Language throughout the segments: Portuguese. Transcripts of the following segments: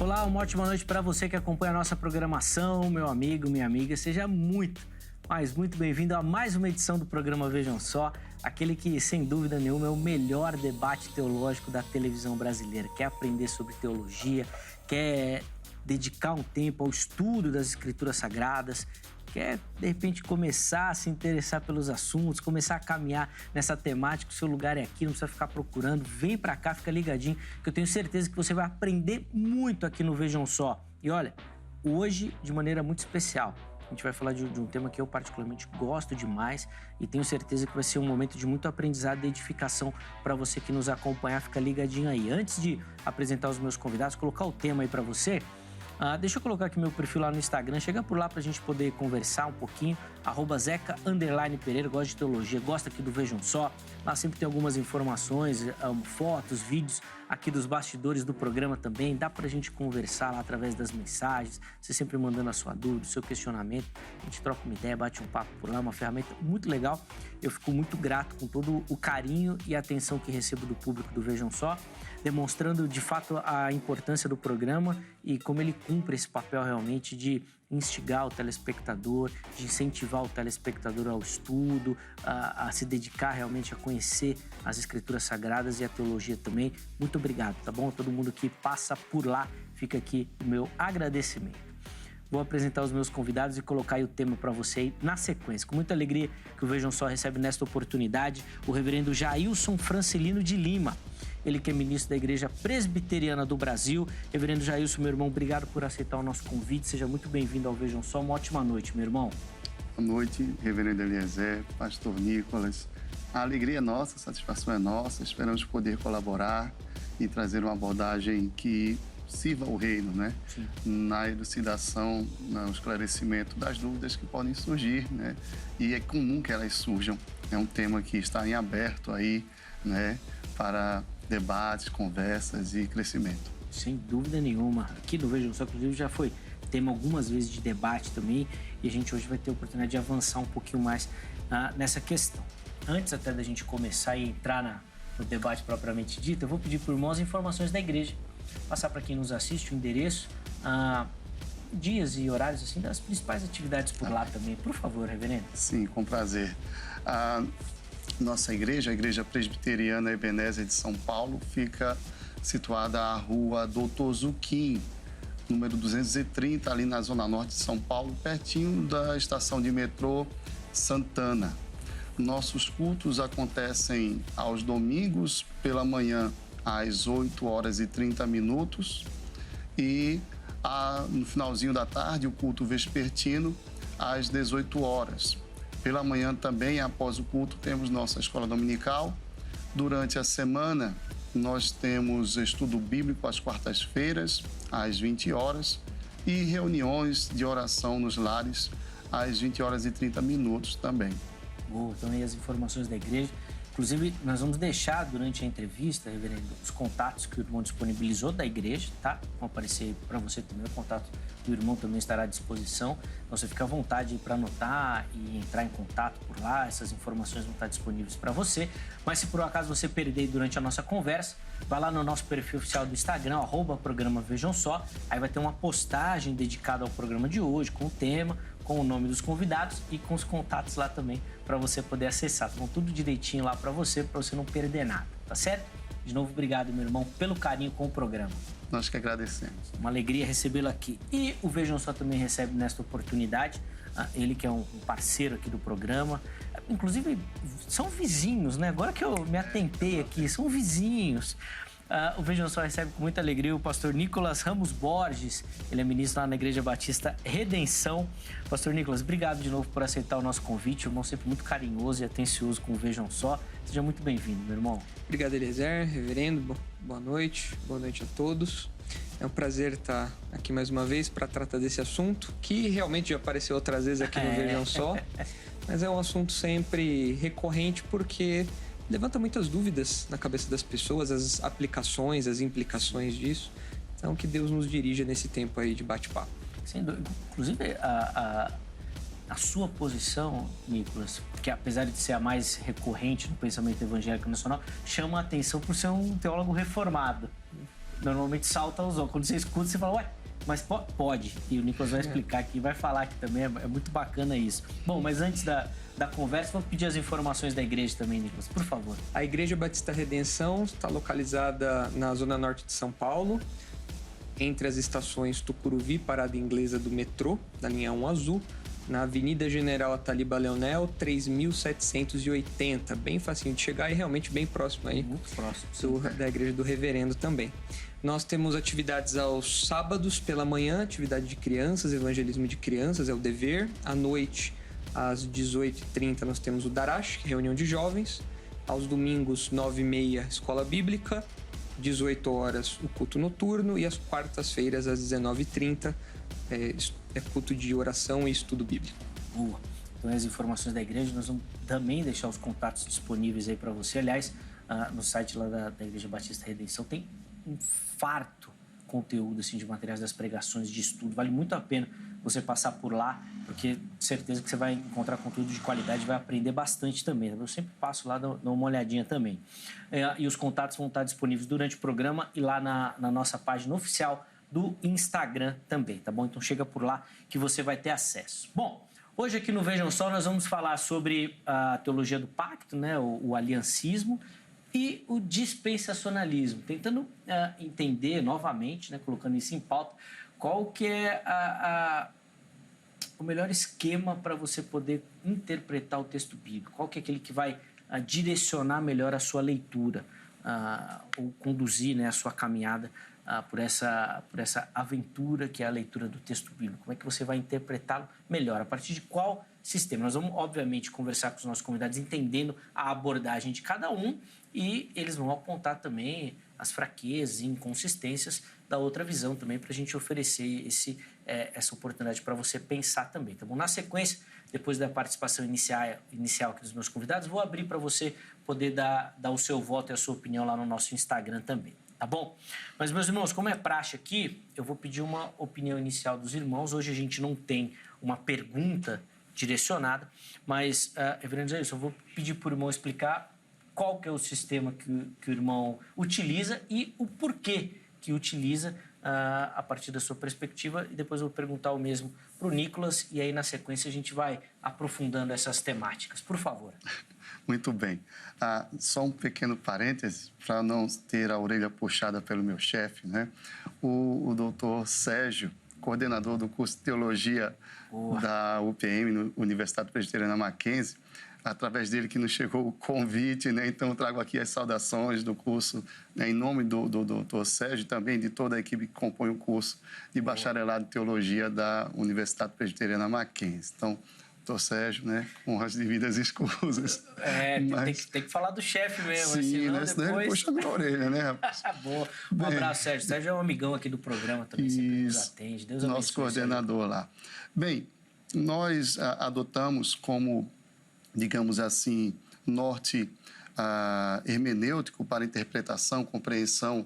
Olá, uma ótima noite para você que acompanha a nossa programação, meu amigo, minha amiga. Seja muito bem-vindo a mais uma edição do programa Vejam Só, aquele que, sem dúvida nenhuma, é o melhor debate teológico da televisão brasileira. Quer aprender sobre teologia, quer dedicar um tempo ao estudo das Escrituras Sagradas, quer, de repente, começar a se interessar pelos assuntos, começar a caminhar nessa temática, o seu lugar é aqui, não precisa ficar procurando, vem pra cá, fica ligadinho, que eu tenho certeza que você vai aprender muito aqui no Vejam Só. E olha, hoje, de maneira muito especial, a gente vai falar de um tema que eu particularmente gosto demais e tenho certeza que vai ser um momento de muito aprendizado e edificação para você que nos acompanhar, fica ligadinho aí. Antes de apresentar os meus convidados, colocar o tema aí para você, deixa eu colocar aqui meu perfil lá no Instagram, chega por lá pra gente poder conversar um pouquinho, @Zeca_Pereira, gosta de teologia, gosta aqui do Vejam Só, lá sempre tem algumas informações, fotos, vídeos aqui dos bastidores do programa também, dá pra gente conversar lá através das mensagens, você sempre mandando a sua dúvida, o seu questionamento, a gente troca uma ideia, bate um papo por lá, uma ferramenta muito legal, eu fico muito grato com todo o carinho e atenção que recebo do público do Vejam Só, demonstrando de fato a importância do programa e como ele cumpre esse papel realmente de instigar o telespectador, de incentivar o telespectador ao estudo, a se dedicar realmente a conhecer as Escrituras Sagradas e a teologia também. Muito obrigado, tá bom? Todo mundo que passa por lá, fica aqui o meu agradecimento. Vou apresentar os meus convidados e colocar aí o tema para você aí na sequência. Com muita alegria que o Vejam Só recebe nesta oportunidade o reverendo Jailson Francelino de Lima. Ele que é ministro da Igreja Presbiteriana do Brasil. Reverendo Jailson, meu irmão, obrigado por aceitar o nosso convite. Seja muito bem-vindo ao Vejam Só. Uma ótima noite, meu irmão. Boa noite, reverendo Eliezer, pastor Nicolas. A alegria é nossa, a satisfação é nossa. Esperamos poder colaborar e trazer uma abordagem que sirva o reino, né? Sim. Na elucidação, no esclarecimento das dúvidas que podem surgir, né? E é comum que elas surjam. É um tema que está em aberto aí, né? Para debates, conversas e crescimento. Sem dúvida nenhuma. Aqui no Vejam Só, inclusive, já foi tema algumas vezes de debate também e a gente hoje vai ter a oportunidade de avançar um pouquinho mais nessa questão. Antes até da gente começar e entrar no debate propriamente dito, eu vou pedir por irmãos informações da igreja, passar para quem nos assiste o endereço, dias e horários assim das principais atividades por lá também. Por favor, reverendo. Sim, com prazer. Nossa igreja, a Igreja Presbiteriana Ebenezer de São Paulo, fica situada à rua Doutor Zuquim, número 230, ali na zona norte de São Paulo, pertinho da estação de metrô Santana. Nossos cultos acontecem aos domingos pela manhã, às 8h30 e no finalzinho da tarde, o culto vespertino, às 18h. Pela manhã também, após o culto, temos nossa escola dominical. Durante a semana, nós temos estudo bíblico às quartas-feiras, às 20h, e reuniões de oração nos lares, às 20h30 também. Então aí as informações da igreja. Inclusive, nós vamos deixar durante a entrevista, reverendo, os contatos que o irmão disponibilizou da igreja, tá? Vão aparecer para você também, o contato do irmão também estará à disposição. Então você fica à vontade para anotar e entrar em contato por lá, essas informações vão estar disponíveis para você. Mas se por um acaso você perder durante a nossa conversa, vai lá no nosso perfil oficial do Instagram, @programa Vejam Só, aí vai ter uma postagem dedicada ao programa de hoje, com o tema, com o nome dos convidados e com os contatos lá também para você poder acessar. Então, tudo direitinho lá para você não perder nada, tá certo? De novo, obrigado, meu irmão, pelo carinho com o programa. Nós que agradecemos. Uma alegria recebê-lo aqui. E o Vejam Só também recebe nesta oportunidade, ele que é um parceiro aqui do programa. Inclusive, são vizinhos, né? Agora que eu me atentei aqui, são vizinhos. O Vejam Só recebe com muita alegria o pastor Nicolas Ramos Borges. Ele é ministro lá na Igreja Batista Redenção. Pastor Nicolas, obrigado de novo por aceitar o nosso convite. O irmão sempre muito carinhoso e atencioso com o Vejam Só. Seja muito bem-vindo, meu irmão. Obrigado, Eliezer, reverendo. Boa noite a todos. É um prazer estar aqui mais uma vez para tratar desse assunto, que realmente já apareceu outras vezes aqui no Vejam Só, mas é um assunto sempre recorrente porque levanta muitas dúvidas na cabeça das pessoas, as aplicações, as implicações disso. Então, que Deus nos dirija nesse tempo aí de bate-papo. Sem dúvida. Inclusive, a sua posição, Nicolas, que apesar de ser a mais recorrente no pensamento evangélico nacional, chama a atenção por ser um teólogo reformado. normalmente salta aos olhos. Quando você escuta, você fala, ué, mas pode. E o Nicolas vai explicar aqui, vai falar aqui também, é muito bacana isso. Bom, mas antes da conversa, vou pedir as informações da igreja também, Nicolas, por favor. A Igreja Batista Redenção está localizada na zona norte de São Paulo, entre as estações Tucuruvi, Parada Inglesa do metrô, da linha 1 azul, na Avenida General Ataliba Leonel, 3780, bem facinho de chegar e realmente bem próximo aí. Muito próximo. Da Igreja do Reverendo também. Nós temos atividades aos sábados pela manhã, atividade de crianças, evangelismo de crianças, é o dever. À noite, às 18h30, nós temos o Darash, reunião de jovens. Aos domingos, 9h30, escola bíblica. 18 horas, o culto noturno. E às quartas-feiras, às 19h30, é culto de oração e estudo bíblico. Boa. Então, as informações da igreja, nós vamos também deixar os contatos disponíveis aí para você. Aliás, no site lá da Igreja Batista Redenção tem um farto conteúdo assim, de materiais das pregações, de estudo. Vale muito a pena você passar por lá, porque certeza que você vai encontrar conteúdo de qualidade e vai aprender bastante também. Eu sempre passo lá, dou uma olhadinha também. E os contatos vão estar disponíveis durante o programa e lá na nossa página oficial do Instagram também, tá bom? Então chega por lá que você vai ter acesso. Bom, hoje aqui no Vejam Só nós vamos falar sobre a teologia do pacto, né? O aliancismo e o dispensacionalismo, tentando entender novamente, né, colocando isso em pauta, qual que é o melhor esquema para você poder interpretar o texto bíblico, qual que é aquele que vai direcionar melhor a sua leitura, ou conduzir, né, a sua caminhada por essa aventura que é a leitura do texto bíblico. Como é que você vai interpretá-lo melhor? A partir de qual sistema? Nós vamos, obviamente, conversar com os nossos convidados, entendendo a abordagem de cada um, e eles vão apontar também as fraquezas e inconsistências da outra visão também, para a gente oferecer essa oportunidade para você pensar também, tá bom? Na sequência, depois da participação inicial aqui dos meus convidados, vou abrir para você poder dar o seu voto e a sua opinião lá no nosso Instagram também, tá bom? Mas, meus irmãos, como é praxe aqui, eu vou pedir uma opinião inicial dos irmãos. Hoje a gente não tem uma pergunta direcionada, mas, reverendo Jailson, eu vou pedir para o irmão explicar qual que é o sistema que o irmão utiliza e o porquê que utiliza a partir da sua perspectiva, e depois eu vou perguntar o mesmo para o Nicolas, e aí na sequência a gente vai aprofundando essas temáticas. Por favor. Muito bem. Só um pequeno parêntese, para não ter a orelha puxada pelo meu chefe, né? O doutor Sérgio, coordenador do curso de Teologia da UPM, Universidade Presbiteriana Mackenzie, através dele que nos chegou o convite, né? Então eu trago aqui as saudações do curso, né? Em nome do doutor Sérgio e também de toda a equipe que compõe o curso de bacharelado em Teologia da Universidade Presbiteriana Mackenzie. Então, doutor Sérgio, né? Honras devidas escusas. Mas... tem que falar do chefe mesmo. Sim, senão né? Senão depois... ele puxa a minha orelha, né, rapaz? Boa. Um abraço, Sérgio. Sérgio é um amigão aqui do programa também, sempre nos atende. Deus abençoe. Nosso coordenador lá. Bem, nós adotamos como, digamos assim, norte hermenêutico para interpretação, compreensão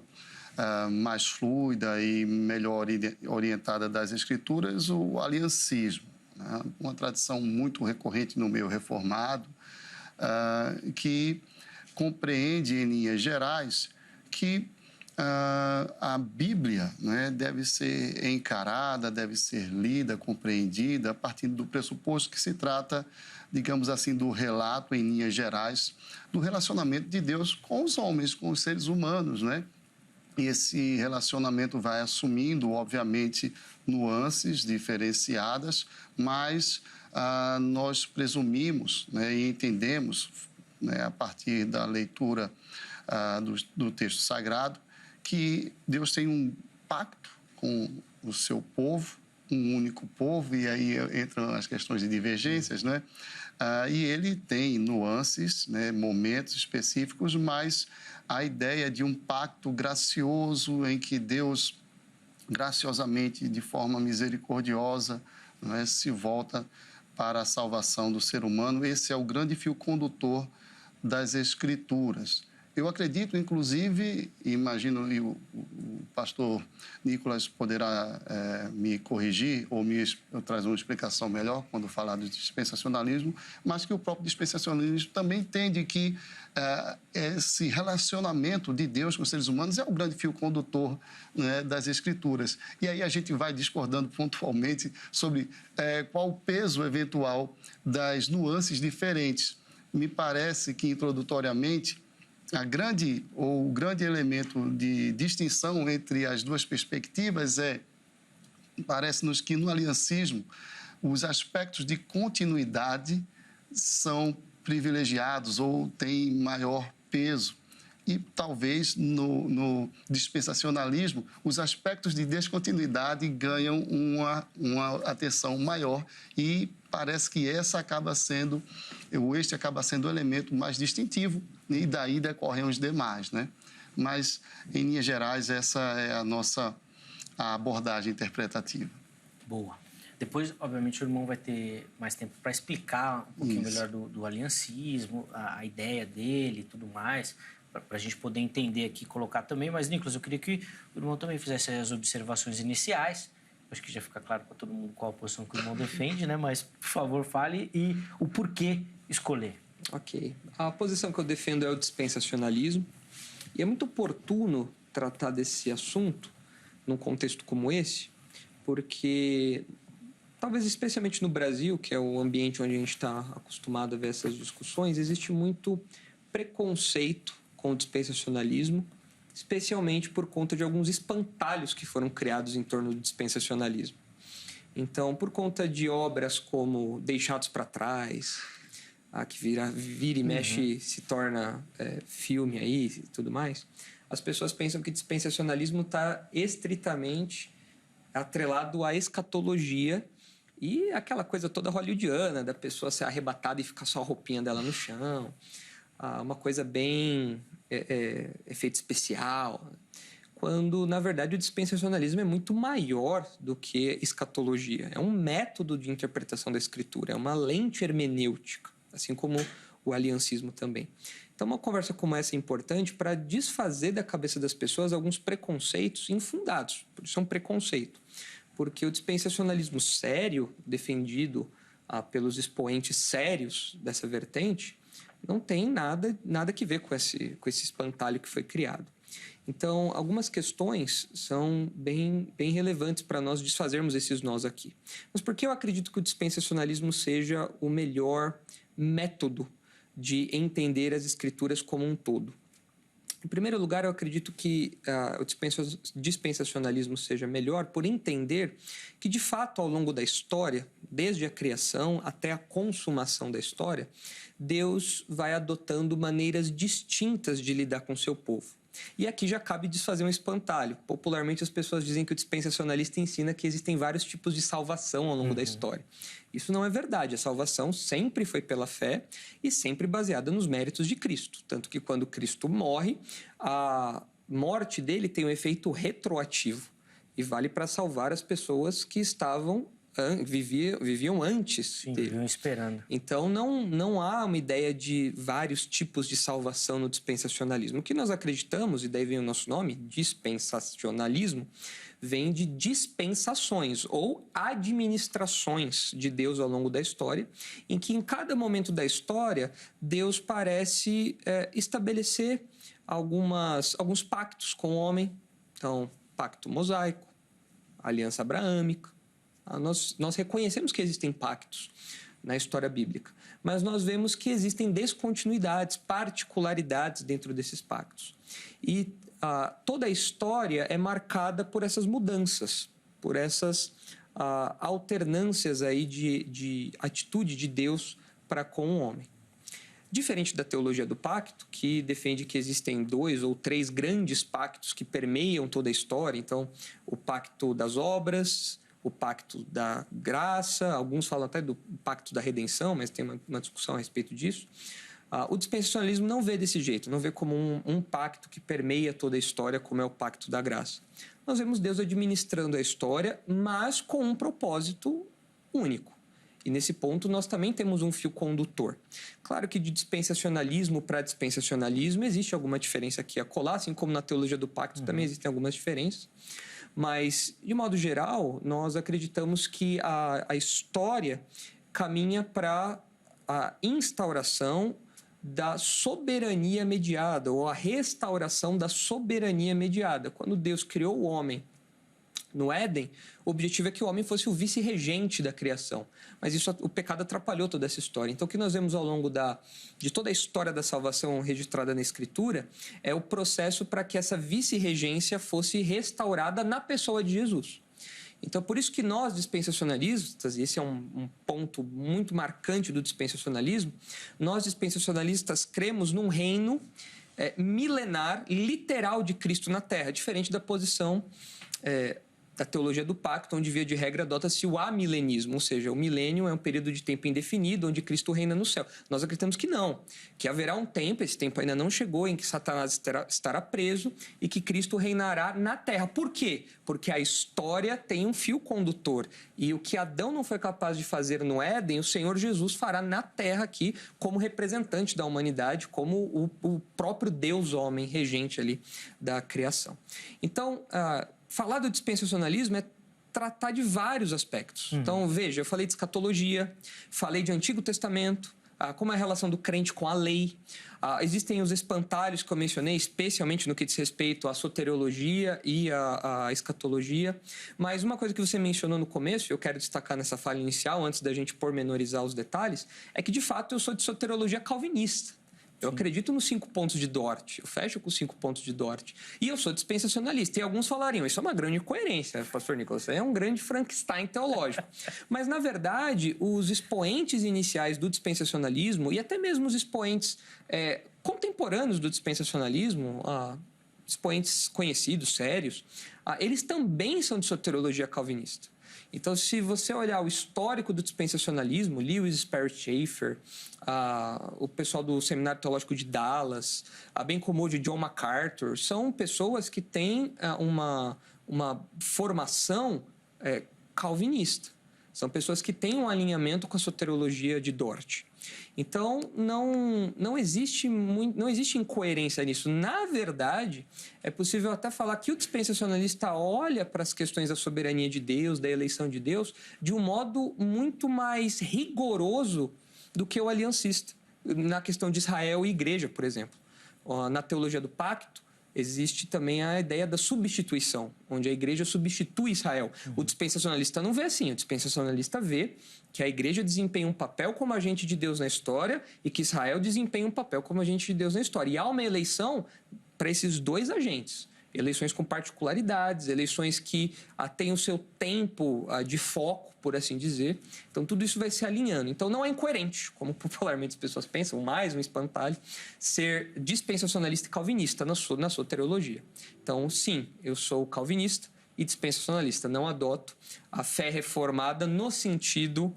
mais fluida e melhor orientada das Escrituras, o aliancismo, né? Uma tradição muito recorrente no meio reformado, que compreende em linhas gerais que a Bíblia, né, deve ser encarada, deve ser lida, compreendida, a partir do pressuposto que se trata, digamos assim, do relato, em linhas gerais, do relacionamento de Deus com os homens, com os seres humanos, né? E esse relacionamento vai assumindo, obviamente, nuances diferenciadas, mas nós presumimos, né, e entendemos, né, a partir da leitura do texto sagrado, que Deus tem um pacto com o seu povo, um único povo, e aí entram as questões de divergências, né? E ele tem nuances, né, momentos específicos, mas a ideia de um pacto gracioso em que Deus, graciosamente, de forma misericordiosa, né, se volta para a salvação do ser humano. Esse é o grande fio condutor das Escrituras. Eu acredito, inclusive, imagino, e o pastor Nicolas poderá me corrigir ou trazer uma explicação melhor quando falar do dispensacionalismo, mas que o próprio dispensacionalismo também entende que esse relacionamento de Deus com os seres humanos é o grande fio condutor, né, das Escrituras. E aí a gente vai discordando pontualmente sobre qual o peso eventual das nuances diferentes. Me parece que, introdutoriamente, o grande elemento de distinção entre as duas perspectivas parece-nos que no aliancismo os aspectos de continuidade são privilegiados ou têm maior peso. E talvez no dispensacionalismo os aspectos de descontinuidade ganham uma atenção maior e parece que este acaba sendo o elemento mais distintivo e daí decorrem os demais, né? Mas, em linhas gerais, essa é a abordagem interpretativa. Boa. Depois, obviamente, o irmão vai ter mais tempo para explicar um pouquinho melhor do aliancismo, a ideia dele e tudo mais, para a gente poder entender aqui e colocar também. Mas, Nicolas, eu queria que o irmão também fizesse as observações iniciais. Acho que já fica claro para todo mundo qual a posição que o irmão defende, né? Mas, por favor, fale e o porquê escolher. Ok. A posição que eu defendo é o dispensacionalismo. E é muito oportuno tratar desse assunto num contexto como esse, porque talvez especialmente no Brasil, que é o ambiente onde a gente está acostumado a ver essas discussões, existe muito preconceito com o dispensacionalismo, especialmente por conta de alguns espantalhos que foram criados em torno do dispensacionalismo. Então, por conta de obras como Deixados para Trás, que vira e mexe, se torna filme aí e tudo mais, as pessoas pensam que dispensacionalismo está estritamente atrelado à escatologia e aquela coisa toda hollywoodiana da pessoa ser arrebatada e ficar só a roupinha dela no chão, uma coisa bem efeito especial, quando, na verdade, o dispensacionalismo é muito maior do que escatologia. É um método de interpretação da Escritura, é uma lente hermenêutica, assim como o aliancismo também. Então, uma conversa como essa é importante para desfazer da cabeça das pessoas alguns preconceitos infundados. Por isso é um preconceito. Porque o dispensacionalismo sério, defendido pelos expoentes sérios dessa vertente, não tem nada que ver com esse espantalho que foi criado. Então, algumas questões são bem relevantes para nós desfazermos esses nós aqui. Mas por que eu acredito que o dispensacionalismo seja o melhor método de entender as Escrituras como um todo? Em primeiro lugar, eu acredito que o dispensacionalismo seja melhor por entender que, de fato, ao longo da história, desde a criação até a consumação da história, Deus vai adotando maneiras distintas de lidar com seu povo. E aqui já cabe desfazer um espantalho. Popularmente, as pessoas dizem que o dispensacionalista ensina que existem vários tipos de salvação ao longo da história. Isso não é verdade. A salvação sempre foi pela fé e sempre baseada nos méritos de Cristo. Tanto que quando Cristo morre, a morte dele tem um efeito retroativo e vale para salvar as pessoas que viviam antes dele. Viviam esperando. Então, não há uma ideia de vários tipos de salvação no dispensacionalismo. O que nós acreditamos, e daí vem o nosso nome, dispensacionalismo, vem de dispensações ou administrações de Deus ao longo da história, em que em cada momento da história, Deus parece estabelecer alguns pactos com o homem. Então, pacto mosaico, aliança abraâmica. Nós reconhecemos que existem pactos na história bíblica, mas nós vemos que existem descontinuidades, particularidades dentro desses pactos. E toda a história é marcada por essas mudanças, por essas alternâncias aí de atitude de Deus para com o homem. Diferente da teologia do pacto, que defende que existem 2 ou 3 grandes pactos que permeiam toda a história, então o pacto das obras, o pacto da graça, alguns falam até do pacto da redenção, mas tem uma discussão a respeito disso. O dispensacionalismo não vê desse jeito, não vê como um pacto que permeia toda a história, como é o pacto da graça. Nós vemos Deus administrando a história, mas com um propósito único. E nesse ponto nós também temos um fio condutor. Claro que de dispensacionalismo para dispensacionalismo existe alguma diferença aqui a colar, assim como na teologia do pacto também existem algumas diferenças. Mas, de modo geral, nós acreditamos que a história caminha para a instauração da soberania mediada, ou a restauração da soberania mediada. Quando Deus criou o homem no Éden, o objetivo é que o homem fosse o vice-regente da criação. Mas o pecado atrapalhou toda essa história. Então, o que nós vemos ao longo de toda a história da salvação registrada na Escritura é o processo para que essa vice-regência fosse restaurada na pessoa de Jesus. Então, por isso que nós, dispensacionalistas, e esse é um ponto muito marcante do dispensacionalismo, nós, dispensacionalistas, cremos num reino milenar, literal de Cristo na Terra, diferente da posição da teologia do pacto, onde, via de regra, adota-se o amilenismo, ou seja, o milênio é um período de tempo indefinido, onde Cristo reina no céu. Nós acreditamos que não, que haverá um tempo, esse tempo ainda não chegou, em que Satanás estará preso e que Cristo reinará na terra. Por quê? Porque a história tem um fio condutor, e o que Adão não foi capaz de fazer no Éden, o Senhor Jesus fará na terra aqui, como representante da humanidade, como o próprio Deus homem, regente ali da criação. Então, falar do dispensacionalismo é tratar de vários aspectos. Então, veja, eu falei de escatologia, falei de Antigo Testamento, como é a relação do crente com a lei. Existem os espantalhos que eu mencionei, especialmente no que diz respeito à soteriologia e à escatologia. Mas uma coisa que você mencionou no começo, e eu quero destacar nessa fala inicial, antes da gente pormenorizar os detalhes, é que, de fato, eu sou de soteriologia calvinista. Eu acredito nos 5 pontos de Dort, eu fecho com os 5 pontos de Dort. E eu sou dispensacionalista. E alguns falariam, isso é uma grande incoerência, pastor Nicolas, isso é um grande Frankenstein teológico. Mas, na verdade, os expoentes iniciais do dispensacionalismo, e até mesmo os expoentes contemporâneos do dispensacionalismo, expoentes conhecidos, sérios, eles também são de soteriologia calvinista. Então, se você olhar o histórico do dispensacionalismo, Lewis Sperry Chafer, o pessoal do Seminário Teológico de Dallas, bem como o de John MacArthur, são pessoas que têm uma formação calvinista. São pessoas que têm um alinhamento com a soteriologia de Dort. Então, não existe incoerência nisso. Na verdade, é possível até falar que o dispensacionalista olha para as questões da soberania de Deus, da eleição de Deus, de um modo muito mais rigoroso do que o aliancista. Na questão de Israel e igreja, por exemplo. Na teologia do pacto, existe também a ideia da substituição, onde a igreja substitui Israel. O dispensacionalista não vê assim. O dispensacionalista vê que a igreja desempenha um papel como agente de Deus na história e que Israel desempenha um papel como agente de Deus na história. E há uma eleição para esses dois agentes. Eleições com particularidades, eleições que têm o seu tempo de foco, por assim dizer. Então, tudo isso vai se alinhando. Então, não é incoerente, como popularmente as pessoas pensam, mais um espantalho, ser dispensacionalista e calvinista na soteriologia. Então, sim, eu sou calvinista e dispensacionalista. Não adoto a fé reformada no sentido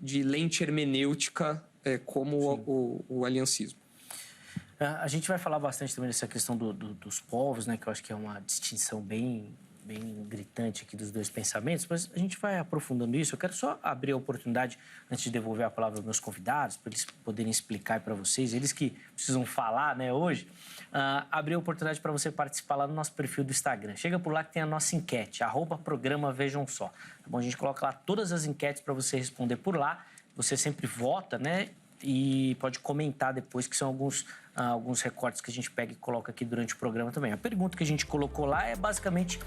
de lente hermenêutica como o aliancismo. A gente vai falar bastante também dessa questão dos povos, né? Que eu acho que é uma distinção bem gritante aqui dos dois pensamentos, mas a gente vai aprofundando isso. Eu quero só abrir a oportunidade, antes de devolver a palavra aos meus convidados, para eles poderem explicar para vocês, eles que precisam falar, né, hoje, abrir a oportunidade para você participar lá no nosso perfil do Instagram. Chega por lá que tem a nossa enquete, @programa Vejam Só. Tá bom? A gente coloca lá todas as enquetes para você responder por lá. Você sempre vota, né? E pode comentar depois, que são alguns recortes que a gente pega e coloca aqui durante o programa também. A pergunta que a gente colocou lá é basicamente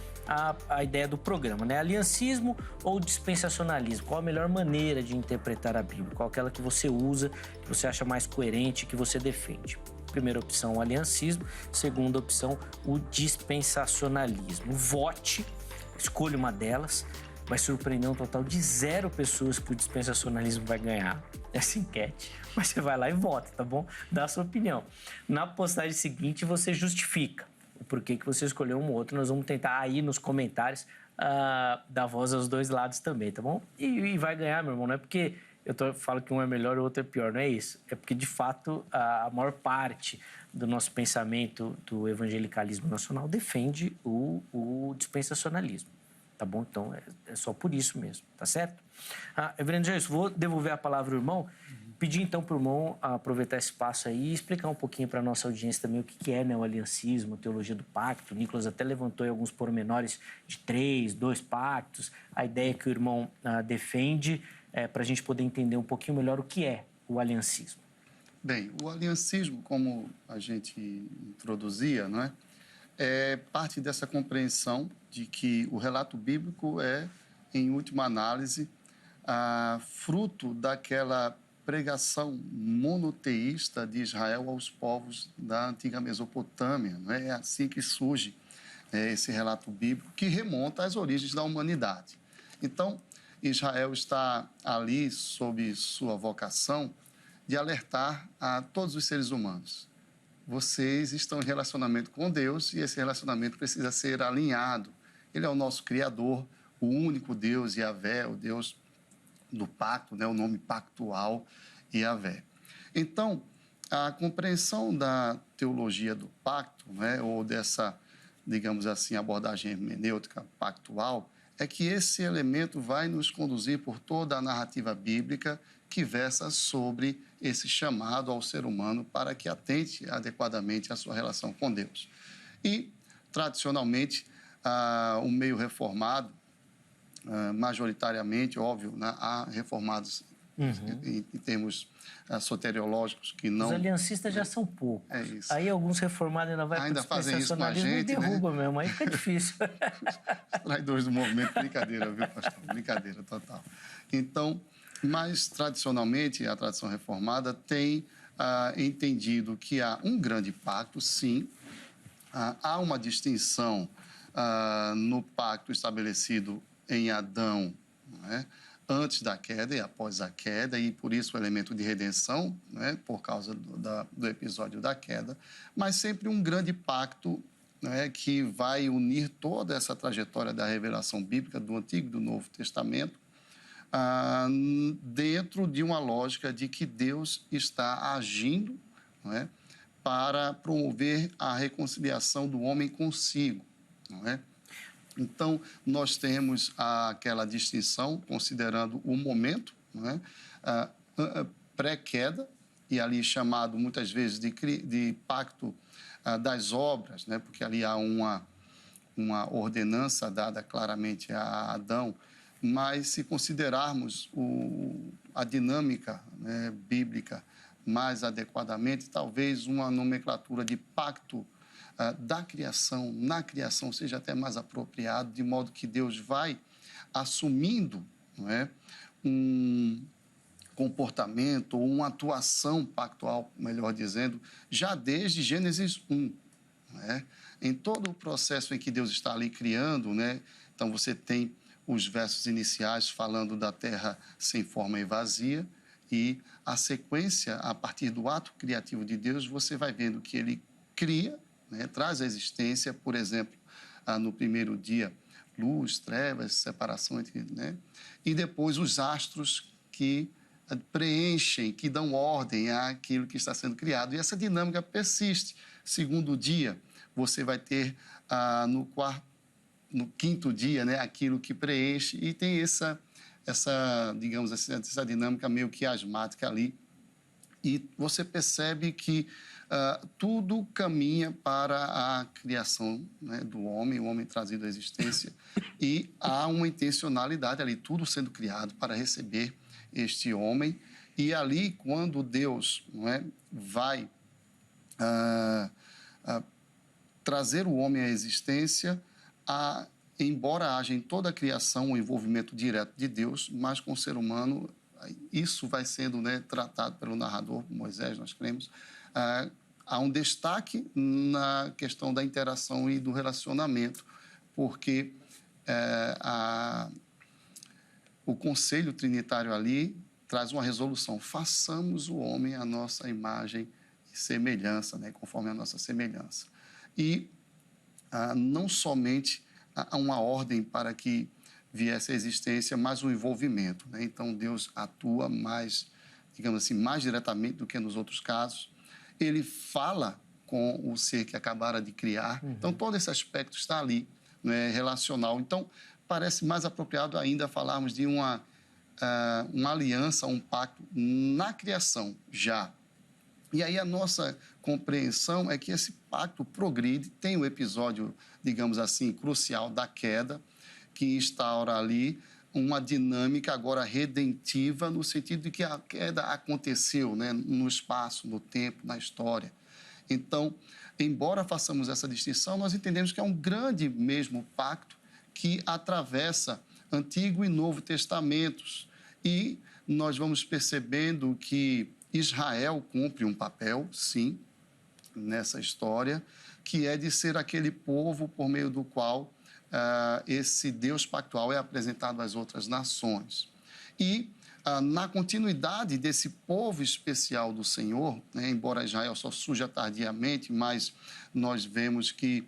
a ideia do programa, né? Aliancismo ou dispensacionalismo? Qual a melhor maneira de interpretar a Bíblia? Qual aquela que você usa, que você acha mais coerente, que você defende? Primeira opção, o aliancismo. Segunda opção, o dispensacionalismo. Vote, escolha uma delas. Vai surpreender um total de 0 pessoas que o dispensacionalismo vai ganhar essa enquete. Mas você vai lá e vota, tá bom? Dá a sua opinião. Na postagem seguinte, você justifica o porquê que você escolheu um ou outro. Nós vamos tentar aí nos comentários dar voz aos dois lados também, tá bom? E vai ganhar, meu irmão. Não é porque falo que um é melhor e o outro é pior, não é isso. É porque, de fato, a maior parte do nosso pensamento do evangelicalismo nacional defende o dispensacionalismo. Tá tá bom? Então, é só por isso mesmo, tá certo? Reverendo Jairson, vou devolver a palavra ao irmão, pedir então para o irmão aproveitar esse espaço aí e explicar um pouquinho para a nossa audiência também o que é neoaliancismo, teologia do pacto. O Nicolas até levantou aí alguns pormenores de 3, 2 pactos, a ideia que o irmão defende, para a gente poder entender um pouquinho melhor o que é o aliancismo. Bem, o aliancismo, como a gente introduzia, não é parte dessa compreensão de que o relato bíblico é, em última análise, fruto daquela pregação monoteísta de Israel aos povos da antiga Mesopotâmia. Não é? É assim que surge esse relato bíblico, que remonta às origens da humanidade. Então, Israel está ali sob sua vocação de alertar a todos os seres humanos. Vocês estão em relacionamento com Deus e esse relacionamento precisa ser alinhado. Ele é o nosso Criador, o único Deus, Yahvé, o Deus do pacto, né? O nome pactual, Yahvé. Então, a compreensão da teologia do pacto, né? Ou dessa, digamos assim, abordagem hermenêutica pactual, é que esse elemento vai nos conduzir por toda a narrativa bíblica que versa sobre esse chamado ao ser humano para que atente adequadamente à sua relação com Deus. E, tradicionalmente, o meio reformado, majoritariamente, óbvio, né, há reformados em termos soteriológicos que não... Os aliancistas já são poucos. É isso. Aí alguns reformados ainda vai para o dispensacionalismo e derruba, né? Mesmo, aí fica difícil. Os traidores do movimento, brincadeira, viu, pastor? Brincadeira total. Então, mas tradicionalmente a tradição reformada tem entendido que há um grande pacto, sim, há uma distinção no pacto estabelecido em Adão, não é? Antes da queda e após a queda, e por isso o elemento de redenção, né, por causa do episódio da queda, mas sempre um grande pacto, né, que vai unir toda essa trajetória da revelação bíblica do Antigo e do Novo Testamento, dentro de uma lógica de que Deus está agindo, não é, para promover a reconciliação do homem consigo, não é? Então, nós temos aquela distinção, considerando o momento, não é? Pré-queda, e ali chamado muitas vezes de pacto das obras, né? Porque ali há uma ordenança dada claramente a Adão, mas se considerarmos a dinâmica, né, bíblica mais adequadamente, talvez uma nomenclatura de pacto da criação, na criação, seja até mais apropriado, de modo que Deus vai assumindo, não é, um comportamento ou uma atuação pactual, melhor dizendo, já desde Gênesis 1. Não é? Em todo o processo em que Deus está ali criando, né, então você tem os versos iniciais falando da terra sem forma e vazia, e a sequência, a partir do ato criativo de Deus, você vai vendo que ele cria, né, traz à existência, por exemplo, no primeiro dia, luz, trevas, separação entre... Né, e depois os astros que preenchem, que dão ordem àquilo que está sendo criado. E essa dinâmica persiste. Segundo dia, você vai ter no quinto dia, né, aquilo que preenche, e tem essa digamos assim, essa dinâmica meio que asmática ali. E você percebe que tudo caminha para a criação, né, do homem, o homem trazido à existência, e há uma intencionalidade ali, tudo sendo criado para receber este homem. E ali, quando Deus, não é, vai trazer o homem à existência, embora haja em toda a criação um envolvimento direto de Deus, mas com o ser humano, isso vai sendo, né, tratado pelo narrador Moisés, nós cremos. Há um destaque na questão da interação e do relacionamento, porque o conselho trinitário ali traz uma resolução: façamos o homem à nossa imagem e semelhança, né, conforme a nossa semelhança. E não somente há uma ordem para que viesse à existência, mas um envolvimento, né? Então, Deus atua mais, digamos assim, mais diretamente do que nos outros casos. Ele fala com o ser que acabara de criar. Então, todo esse aspecto está ali, né, relacional. Então, parece mais apropriado ainda falarmos de uma aliança, um pacto na criação já. E aí a nossa compreensão é que esse pacto progride, tem o episódio, digamos assim, crucial da queda, que instaura ali uma dinâmica agora redentiva, no sentido de que a queda aconteceu, né, no espaço, no tempo, na história. Então, embora façamos essa distinção, nós entendemos que é um grande mesmo pacto que atravessa Antigo e Novo Testamentos. E nós vamos percebendo que Israel cumpre um papel, sim, nessa história, que é de ser aquele povo por meio do qual esse Deus pactual é apresentado às outras nações. E na continuidade desse povo especial do Senhor, né, embora Israel só surja tardiamente, mas nós vemos que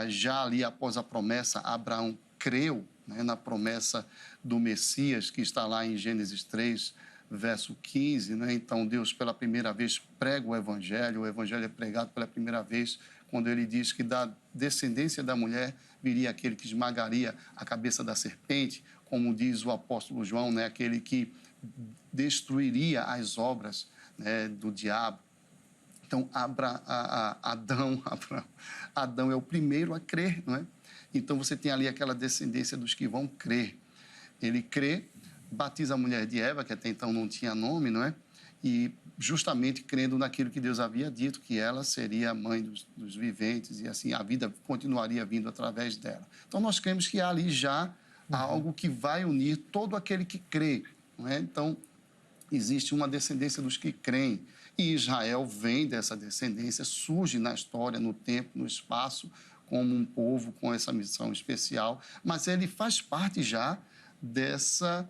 já ali após a promessa, Abraão creu, né, na promessa do Messias, que está lá em Gênesis 3, verso 15. Né? Então, Deus, pela primeira vez, prega o Evangelho é pregado pela primeira vez quando ele diz que da descendência da mulher viria aquele que esmagaria a cabeça da serpente, como diz o apóstolo João, né, aquele que destruiria as obras, né, do diabo. Então, Adão é o primeiro a crer, não é? Então, você tem ali aquela descendência dos que vão crer. Ele crê, batiza a mulher de Eva, que até então não tinha nome, não é? E justamente crendo naquilo que Deus havia dito, que ela seria a mãe dos viventes e assim a vida continuaria vindo através dela. Então, nós cremos que há ali já algo que vai unir todo aquele que crê, não é? Então, existe uma descendência dos que creem. E Israel vem dessa descendência, surge na história, no tempo, no espaço, como um povo com essa missão especial, mas ele faz parte já dessa,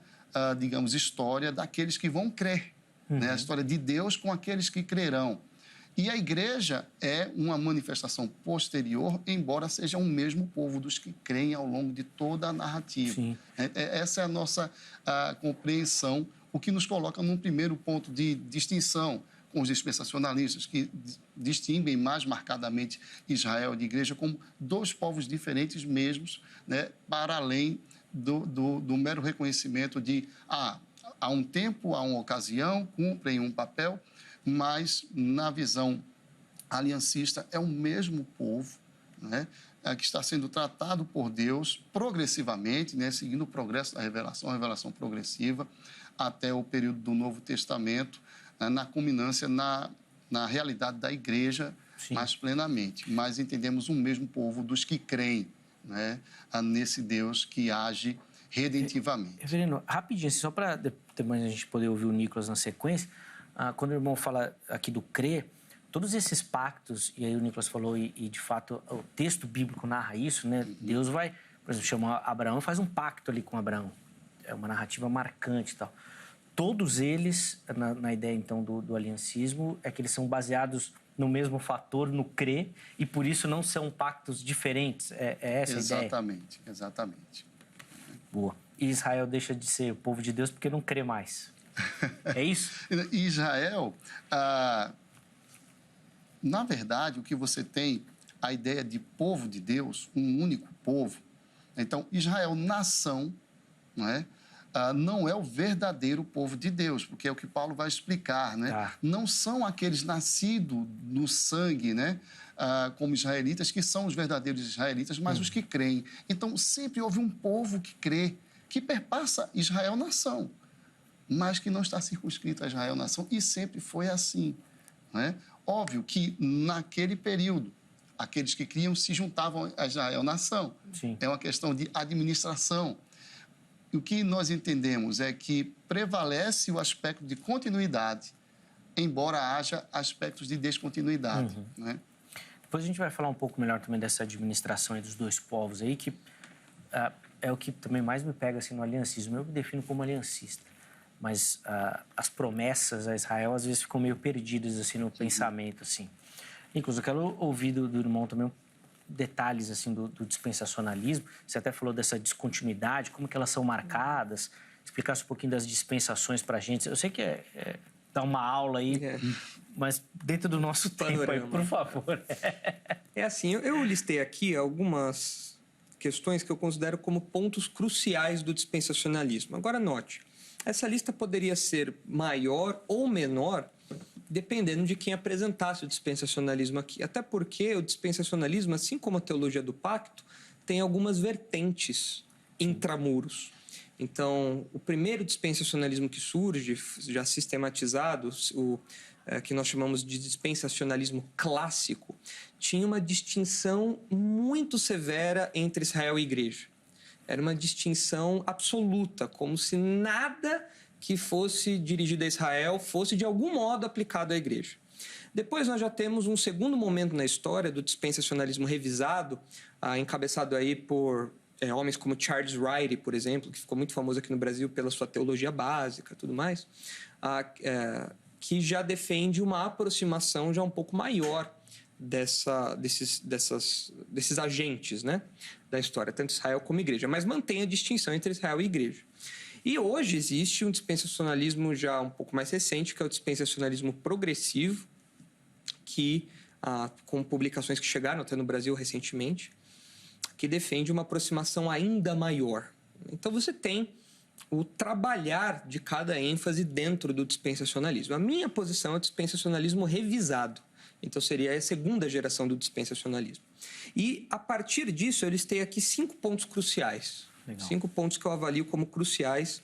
digamos, história daqueles que vão crer, né? A história de Deus com aqueles que crerão. E a igreja é uma manifestação posterior, embora seja o mesmo povo dos que creem ao longo de toda a narrativa. Sim. Essa é a nossa compreensão, o que nos coloca num primeiro ponto de distinção com os dispensacionalistas, que distinguem mais marcadamente Israel de igreja como dois povos diferentes mesmos, né, para além do mero reconhecimento de há um tempo, há uma ocasião, cumprem um papel, mas na visão aliancista é o mesmo povo, né, que está sendo tratado por Deus progressivamente, né, seguindo o progresso da revelação, a revelação progressiva, até o período do Novo Testamento, na culminância na realidade da igreja. Sim. Mais plenamente. Mas entendemos o mesmo povo dos que creem, né, nesse Deus que age redentivamente. Reverendo, rapidinho, só para depois a gente poder ouvir o Nicolas na sequência, quando o irmão fala aqui do crer, todos esses pactos, e aí o Nicolas falou, e de fato o texto bíblico narra isso, né? Deus vai, por exemplo, chama Abraão, faz um pacto ali com Abraão. É uma narrativa marcante e tal. Todos eles, na ideia então do aliancismo, é que eles são baseados no mesmo fator, no crer, e por isso não são pactos diferentes. É essa a ideia? Exatamente, exatamente. Boa. E Israel deixa de ser o povo de Deus porque não crê mais. É isso? Israel, na verdade, o que você tem, a ideia de povo de Deus, um único povo. Então, Israel, nação, não é? Não é o verdadeiro povo de Deus, porque é o que Paulo vai explicar, né? Não são aqueles nascidos no sangue, né? Como israelitas, que são os verdadeiros israelitas, mas os que creem. Então, sempre houve um povo que crê, que perpassa Israel nação, mas que não está circunscrito a Israel nação, e sempre foi assim, né? Óbvio que, naquele período, aqueles que criam se juntavam a Israel nação. Sim. É uma questão de administração. O que nós entendemos é que prevalece o aspecto de continuidade, embora haja aspectos de descontinuidade. Né? Depois a gente vai falar um pouco melhor também dessa administração aí dos dois povos aí, que é o que também mais me pega assim, no aliancismo. Eu me defino como aliancista, mas as promessas a Israel às vezes ficam meio perdidas assim, no pensamento. Assim. Inclusive, eu quero ouvir do irmão também detalhes assim do dispensacionalismo. Você até falou dessa descontinuidade, como que elas são marcadas, explicasse um pouquinho das dispensações para a gente. Eu sei que dá uma aula aí, mas dentro do nosso tempo aí, por favor. É assim, eu listei aqui algumas questões que eu considero como pontos cruciais do dispensacionalismo. Agora, note, essa lista poderia ser maior ou menor dependendo de quem apresentasse o dispensacionalismo aqui. Até porque o dispensacionalismo, assim como a teologia do pacto, tem algumas vertentes intramuros. Então, o primeiro dispensacionalismo que surge, já sistematizado, que nós chamamos de dispensacionalismo clássico, tinha uma distinção muito severa entre Israel e igreja. Era uma distinção absoluta, como se nada que fosse dirigido a Israel fosse de algum modo aplicado à igreja. Depois nós já temos um segundo momento na história do dispensacionalismo revisado, encabeçado aí por homens como Charles Wright, por exemplo, que ficou muito famoso aqui no Brasil pela sua teologia básica e tudo mais, que já defende uma aproximação já um pouco maior desses agentes, né, da história, tanto Israel como igreja, mas mantém a distinção entre Israel e igreja. E hoje existe um dispensacionalismo já um pouco mais recente, que é o dispensacionalismo progressivo, que, com publicações que chegaram até no Brasil recentemente, que defende uma aproximação ainda maior. Então você tem o trabalhar de cada ênfase dentro do dispensacionalismo. A minha posição é o dispensacionalismo revisado. Então seria a segunda geração do dispensacionalismo. E a partir disso eu listei aqui 5 pontos cruciais. Legal. 5 pontos que eu avalio como cruciais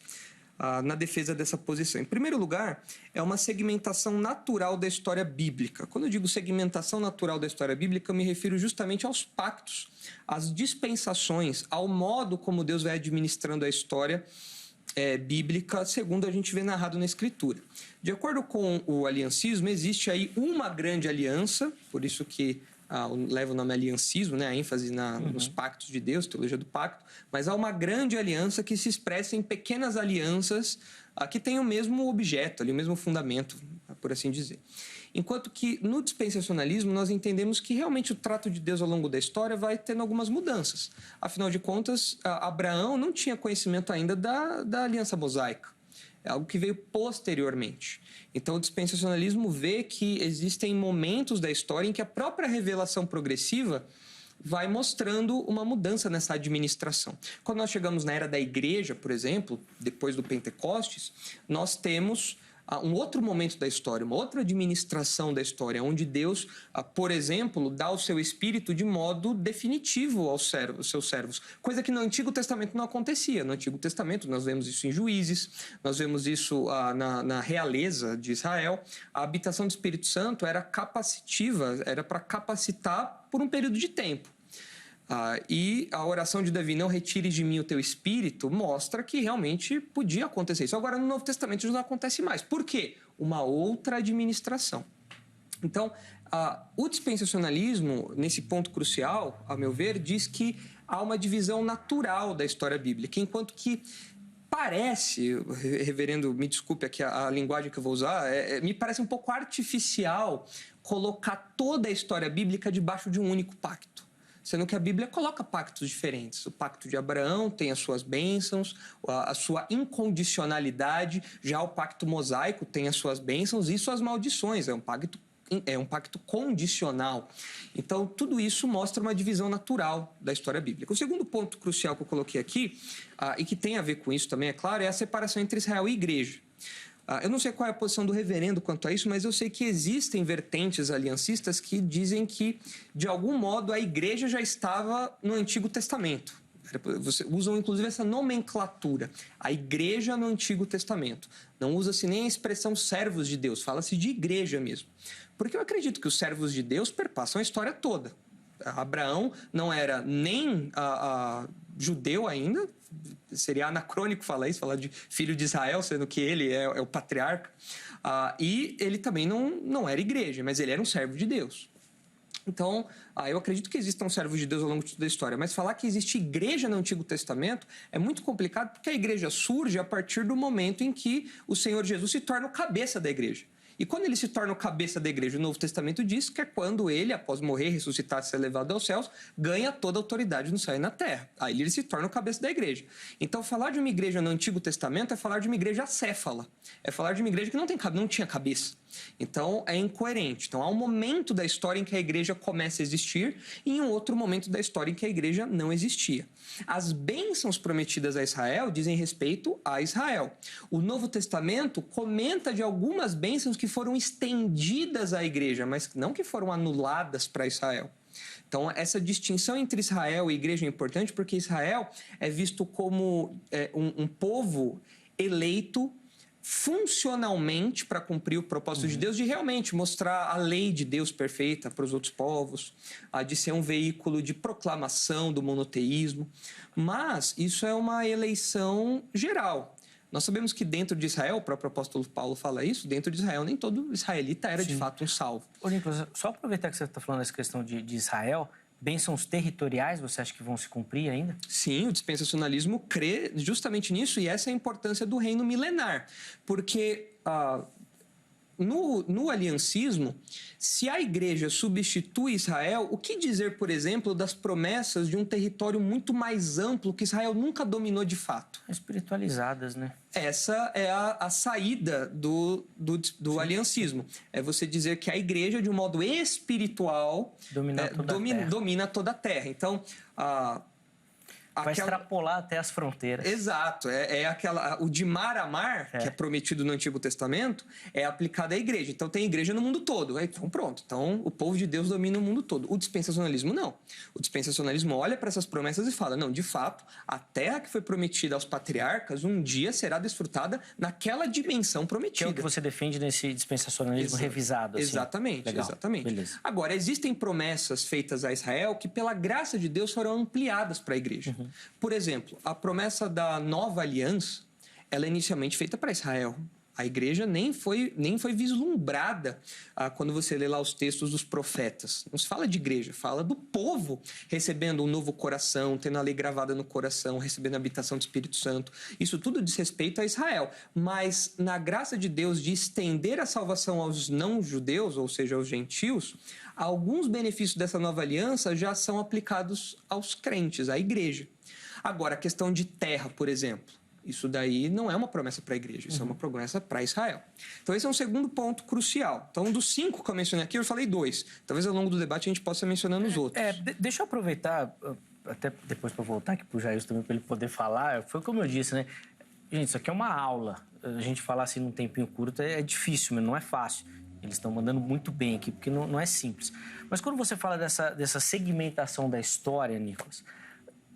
na defesa dessa posição. Em primeiro lugar, é uma segmentação natural da história bíblica. Quando eu digo segmentação natural da história bíblica, eu me refiro justamente aos pactos, às dispensações, ao modo como Deus vai administrando a história bíblica, segundo a gente vê narrado na Escritura. De acordo com o aliancismo, existe aí uma grande aliança, por isso que leva o nome aliancismo, né? A ênfase nos pactos de Deus, teologia do pacto, mas há uma grande aliança que se expressa em pequenas alianças que têm o mesmo objeto, ali, o mesmo fundamento, por assim dizer. Enquanto que no dispensacionalismo nós entendemos que realmente o trato de Deus ao longo da história vai tendo algumas mudanças. Afinal de contas, Abraão não tinha conhecimento ainda da aliança mosaica. É algo que veio posteriormente. Então, o dispensacionalismo vê que existem momentos da história em que a própria revelação progressiva vai mostrando uma mudança nessa administração. Quando nós chegamos na era da igreja, por exemplo, depois do Pentecostes, nós temos um outro momento da história, uma outra administração da história, onde Deus, por exemplo, dá o seu Espírito de modo definitivo aos seus servos, coisa que no Antigo Testamento não acontecia. No Antigo Testamento nós vemos isso em Juízes, nós vemos isso na realeza de Israel. A habitação do Espírito Santo era capacitiva, era para capacitar por um período de tempo. E a oração de Davi, não retires de mim o teu espírito, mostra que realmente podia acontecer isso. Agora, no Novo Testamento, isso não acontece mais. Por quê? Uma outra administração. Então, o dispensacionalismo, nesse ponto crucial, a meu ver, diz que há uma divisão natural da história bíblica, enquanto que parece, reverendo, me desculpe aqui a linguagem que eu vou usar, me parece um pouco artificial colocar toda a história bíblica debaixo de um único pacto. Sendo que a Bíblia coloca pactos diferentes. O pacto de Abraão tem as suas bênçãos, a sua incondicionalidade. Já o pacto mosaico tem as suas bênçãos e suas maldições. É um pacto condicional. Então, tudo isso mostra uma divisão natural da história bíblica. O segundo ponto crucial que eu coloquei aqui, e que tem a ver com isso também, é claro, é a separação entre Israel e igreja. Eu não sei qual é a posição do reverendo quanto a isso, mas eu sei que existem vertentes aliancistas que dizem que, de algum modo, a igreja já estava no Antigo Testamento. Usam, inclusive, essa nomenclatura. A igreja no Antigo Testamento. Não usa-se nem a expressão servos de Deus, fala-se de igreja mesmo. Porque eu acredito que os servos de Deus perpassam a história toda. Abraão não era nem judeu ainda, seria anacrônico falar isso, falar de filho de Israel, sendo que ele é o patriarca. E ele também não era igreja, mas ele era um servo de Deus. Então, eu acredito que existam servos de Deus ao longo da história, mas falar que existe igreja no Antigo Testamento é muito complicado, porque a igreja surge a partir do momento em que o Senhor Jesus se torna o cabeça da igreja. E quando ele se torna o cabeça da igreja, o Novo Testamento diz que é quando ele, após morrer, ressuscitar e ser levado aos céus, ganha toda a autoridade no céu e na terra. Aí ele se torna o cabeça da igreja. Então, falar de uma igreja no Antigo Testamento é falar de uma igreja acéfala. É falar de uma igreja que não tinha cabeça. Então, é incoerente. Então, há um momento da história em que a igreja começa a existir e em um outro momento da história em que a igreja não existia. As bênçãos prometidas a Israel dizem respeito a Israel. O Novo Testamento comenta de algumas bênçãos que foram estendidas à igreja, mas não que foram anuladas para Israel. Então, essa distinção entre Israel e igreja é importante porque Israel é visto como um povo eleito funcionalmente para cumprir o propósito de Deus, de realmente mostrar a lei de Deus perfeita para os outros povos, de ser um veículo de proclamação do monoteísmo. Mas isso é uma eleição geral. Nós sabemos que dentro de Israel, o próprio apóstolo Paulo fala isso, dentro de Israel nem todo israelita era de fato um salvo. Ô, Nicolas, só aproveitar que você está falando dessa questão de Israel, bênçãos territoriais, você acha que vão se cumprir ainda? Sim, o dispensacionalismo crê justamente nisso e essa é a importância do reino milenar. Porque no aliancismo, se a igreja substitui Israel, o que dizer, por exemplo, das promessas de um território muito mais amplo que Israel nunca dominou de fato? Espiritualizadas, né? Essa é a saída do aliancismo. É você dizer que a igreja, de um modo espiritual, domina toda a terra. Então, vai extrapolar até as fronteiras. Exato. O de mar a mar, que é prometido no Antigo Testamento, é aplicado à igreja. Então, tem igreja no mundo todo. Então, pronto. Então, o povo de Deus domina o mundo todo. O dispensacionalismo, não. O dispensacionalismo olha para essas promessas e fala, não, de fato, a terra que foi prometida aos patriarcas, um dia será desfrutada naquela dimensão prometida. Que é o que você defende nesse dispensacionalismo revisado. Assim. Exatamente. Legal. Exatamente. Beleza. Agora, existem promessas feitas a Israel que, pela graça de Deus, foram ampliadas para a igreja. Por exemplo, a promessa da nova aliança, ela é inicialmente feita para Israel. A igreja nem foi vislumbrada quando você lê lá os textos dos profetas. Não se fala de igreja, fala do povo recebendo um novo coração, tendo a lei gravada no coração, recebendo a habitação do Espírito Santo. Isso tudo diz respeito a Israel. Mas na graça de Deus de estender a salvação aos não-judeus, ou seja, aos gentios, alguns benefícios dessa nova aliança já são aplicados aos crentes, à igreja. Agora, a questão de terra, por exemplo, isso daí não é uma promessa para a igreja, isso é uma promessa para Israel. Então, esse é um segundo ponto crucial. Então, dos 5 que eu mencionei aqui, eu falei 2. Talvez ao longo do debate a gente possa mencionando os outros. Deixa eu aproveitar, até depois para voltar aqui para o Jair também, para ele poder falar. Foi como eu disse, né? Gente, isso aqui é uma aula. A gente falar assim num tempinho curto é difícil, mas não é fácil. Eles estão mandando muito bem aqui, porque não é simples. Mas quando você fala dessa segmentação da história, Nicolas,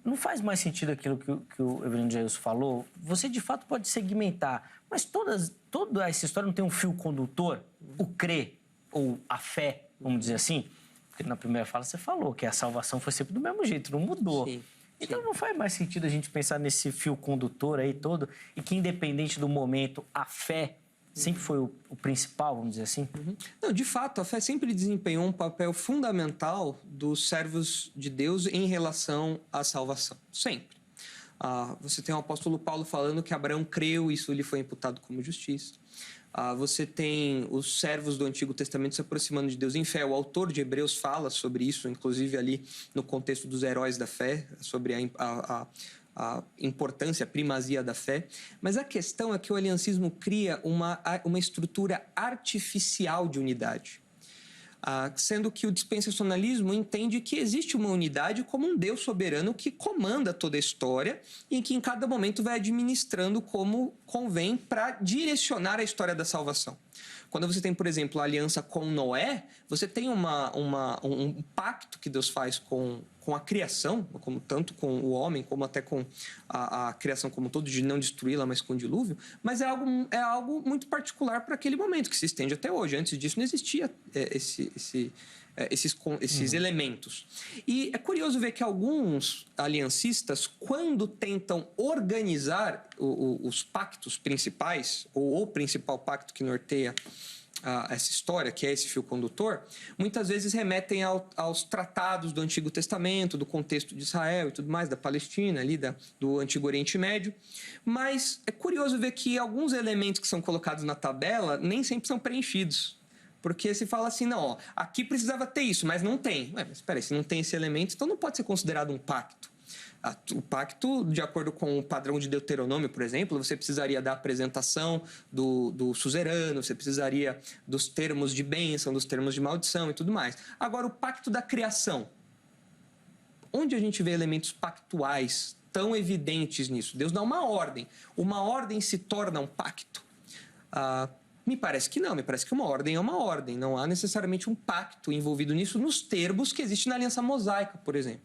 não faz mais sentido aquilo que o Reverendo Jailson falou? Você, de fato, pode segmentar, mas toda essa história não tem um fio condutor? O crer, ou a fé, vamos dizer assim? Porque na primeira fala você falou que a salvação foi sempre do mesmo jeito, não mudou. Sim. Então não faz mais sentido a gente pensar nesse fio condutor aí todo e que, independente do momento, a fé sempre foi o principal, vamos dizer assim? Não, de fato, a fé sempre desempenhou um papel fundamental dos servos de Deus em relação à salvação. Sempre. Você tem o apóstolo Paulo falando que Abraão creu e isso lhe foi imputado como justiça. Você tem os servos do Antigo Testamento se aproximando de Deus em fé. O autor de Hebreus fala sobre isso, inclusive ali no contexto dos heróis da fé, sobre a importância, a primazia da fé. Mas a questão é que o aliancismo cria uma estrutura artificial de unidade. Sendo que o dispensacionalismo entende que existe uma unidade como um Deus soberano que comanda toda a história e que em cada momento vai administrando como convém para direcionar a história da salvação. Quando você tem, por exemplo, a aliança com Noé, você tem um pacto que Deus faz com a criação, tanto com o homem, como até com a criação como um todo, de não destruí-la, mas com o dilúvio. Mas é algo muito particular para aquele momento, que se estende até hoje. Antes disso não existia esses elementos. E é curioso ver que alguns aliancistas, quando tentam organizar os pactos principais, ou o principal pacto que norteia essa história, que é esse fio condutor, muitas vezes remetem aos tratados do Antigo Testamento, do contexto de Israel e tudo mais, da Palestina, ali do Antigo Oriente Médio. Mas é curioso ver que alguns elementos que são colocados na tabela nem sempre são preenchidos. Porque se fala assim, não, aqui precisava ter isso, mas não tem. Mas espera aí, se não tem esse elemento, então não pode ser considerado um pacto. O pacto, de acordo com o padrão de Deuteronômio, por exemplo, você precisaria da apresentação do suzerano, você precisaria dos termos de bênção, dos termos de maldição e tudo mais. Agora, o pacto da criação. Onde a gente vê elementos pactuais tão evidentes nisso? Deus dá uma ordem. Uma ordem se torna um pacto? Me parece que não. Me parece que uma ordem é uma ordem. Não há necessariamente um pacto envolvido nisso nos termos que existe na Aliança Mosaica, por exemplo.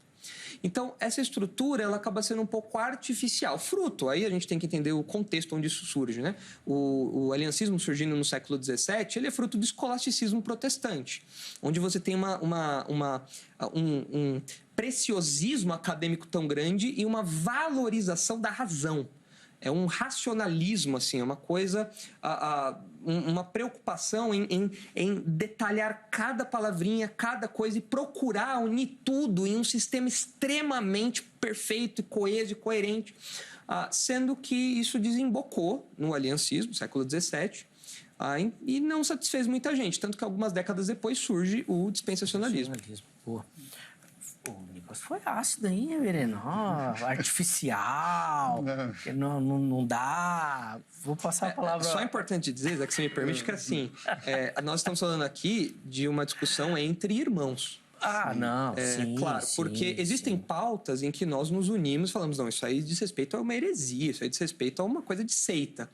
Então, essa estrutura ela acaba sendo um pouco artificial. Fruto, aí a gente tem que entender o contexto onde isso surge, né? O aliancismo surgindo no século XVII, ele é fruto do escolasticismo protestante, onde você tem um preciosismo acadêmico tão grande e uma valorização da razão. É um racionalismo, assim, é uma coisa, uma preocupação em detalhar cada palavrinha, cada coisa e procurar unir tudo em um sistema extremamente perfeito, coeso e coerente, sendo que isso desembocou no aliancismo, século XVII, e não satisfez muita gente, tanto que algumas décadas depois surge o dispensacionalismo. Pô. O negócio foi ácido, hein, reverendo? Artificial, não dá. Vou passar a palavra. Só é importante dizer, Zé, que você me permite, que assim, nós estamos falando aqui de uma discussão entre irmãos. Não, sim. Claro, porque existem pautas em que nós nos unimos e falamos, não, isso aí diz respeito a uma heresia, isso aí diz respeito a uma coisa de seita.